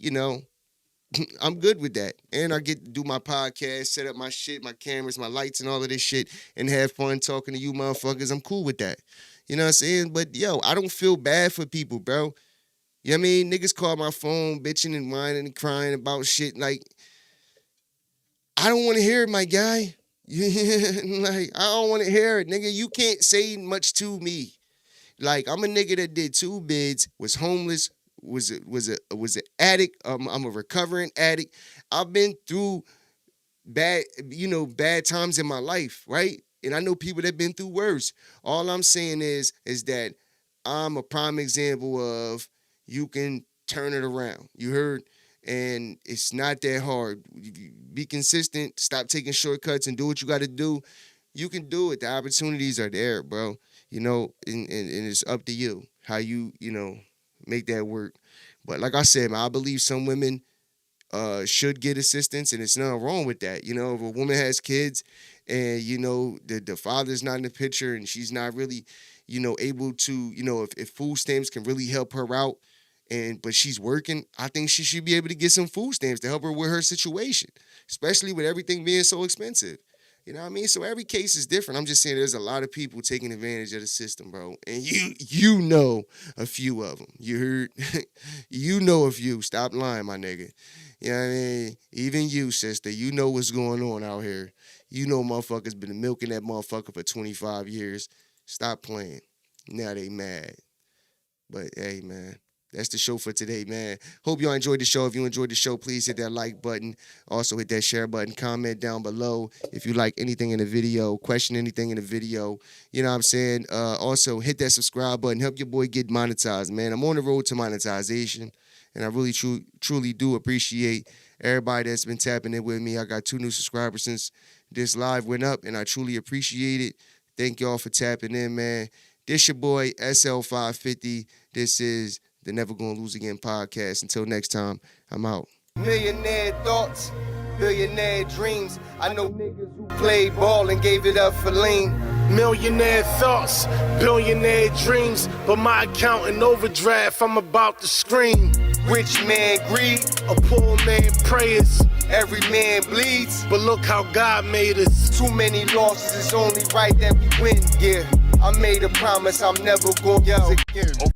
[SPEAKER 2] I'm good with that. And I get to do my podcast, set up my shit, my cameras, my lights, and all of this shit, and have fun talking to you motherfuckers. I'm cool with that. You know what I'm saying? But, yo, I don't feel bad for people, bro. You know what I mean? Niggas call my phone bitching and whining and crying about shit. Like, I don't want to hear it, my guy. Like, I don't want to hear it. Nigga, you can't say much to me. Like, I'm a nigga that did 2 bids, was homeless, was an addict. I'm a recovering addict. I've been through bad times in my life, right? And I know people that been through worse. All I'm saying is that I'm a prime example of you can turn it around. You heard? And it's not that hard. Be consistent. Stop taking shortcuts and do what you got to do. You can do it. The opportunities are there, bro. And it's up to you how you make that work. But like I said, man, I believe some women should get assistance, and it's nothing wrong with that. If a woman has kids and the father's not in the picture and she's not really able to if food stamps can really help her out, but she's working, I think she should be able to get some food stamps to help her with her situation, especially with everything being so expensive. You know what I mean? So every case is different. I'm just saying there's a lot of people taking advantage of the system, bro. And you know a few of them. You heard? You know a few. Stop lying, my nigga. You know what I mean? Even you, sister, you know what's going on out here. You know motherfuckers been milking that motherfucker for 25 years. Stop playing. Now they mad. But, hey, man. That's the show for today, man. Hope y'all enjoyed the show. If you enjoyed the show, please hit that like button. Also hit that share button. Comment down below if you like anything in the video, question anything in the video. You know what I'm saying? Also hit that subscribe button. Help your boy get monetized, man. I'm on the road to monetization, and I really truly do appreciate everybody that's been tapping in with me. I got 2 new subscribers since this live went up, and I truly appreciate it. Thank y'all for tapping in, man. This your boy, SL550. This is the Never Gonna Lose Again podcast. Until next time, I'm out.
[SPEAKER 4] Millionaire thoughts, billionaire dreams. I know niggas who played ball and gave it up for lean.
[SPEAKER 15] Millionaire thoughts, billionaire dreams, but my account in overdraft, I'm about to scream.
[SPEAKER 4] Rich man greed,
[SPEAKER 15] a poor man prayers.
[SPEAKER 4] Every man bleeds,
[SPEAKER 15] but look how God made us.
[SPEAKER 4] Too many losses, it's only right that we win. Yeah, I made a promise I'm never gonna lose again.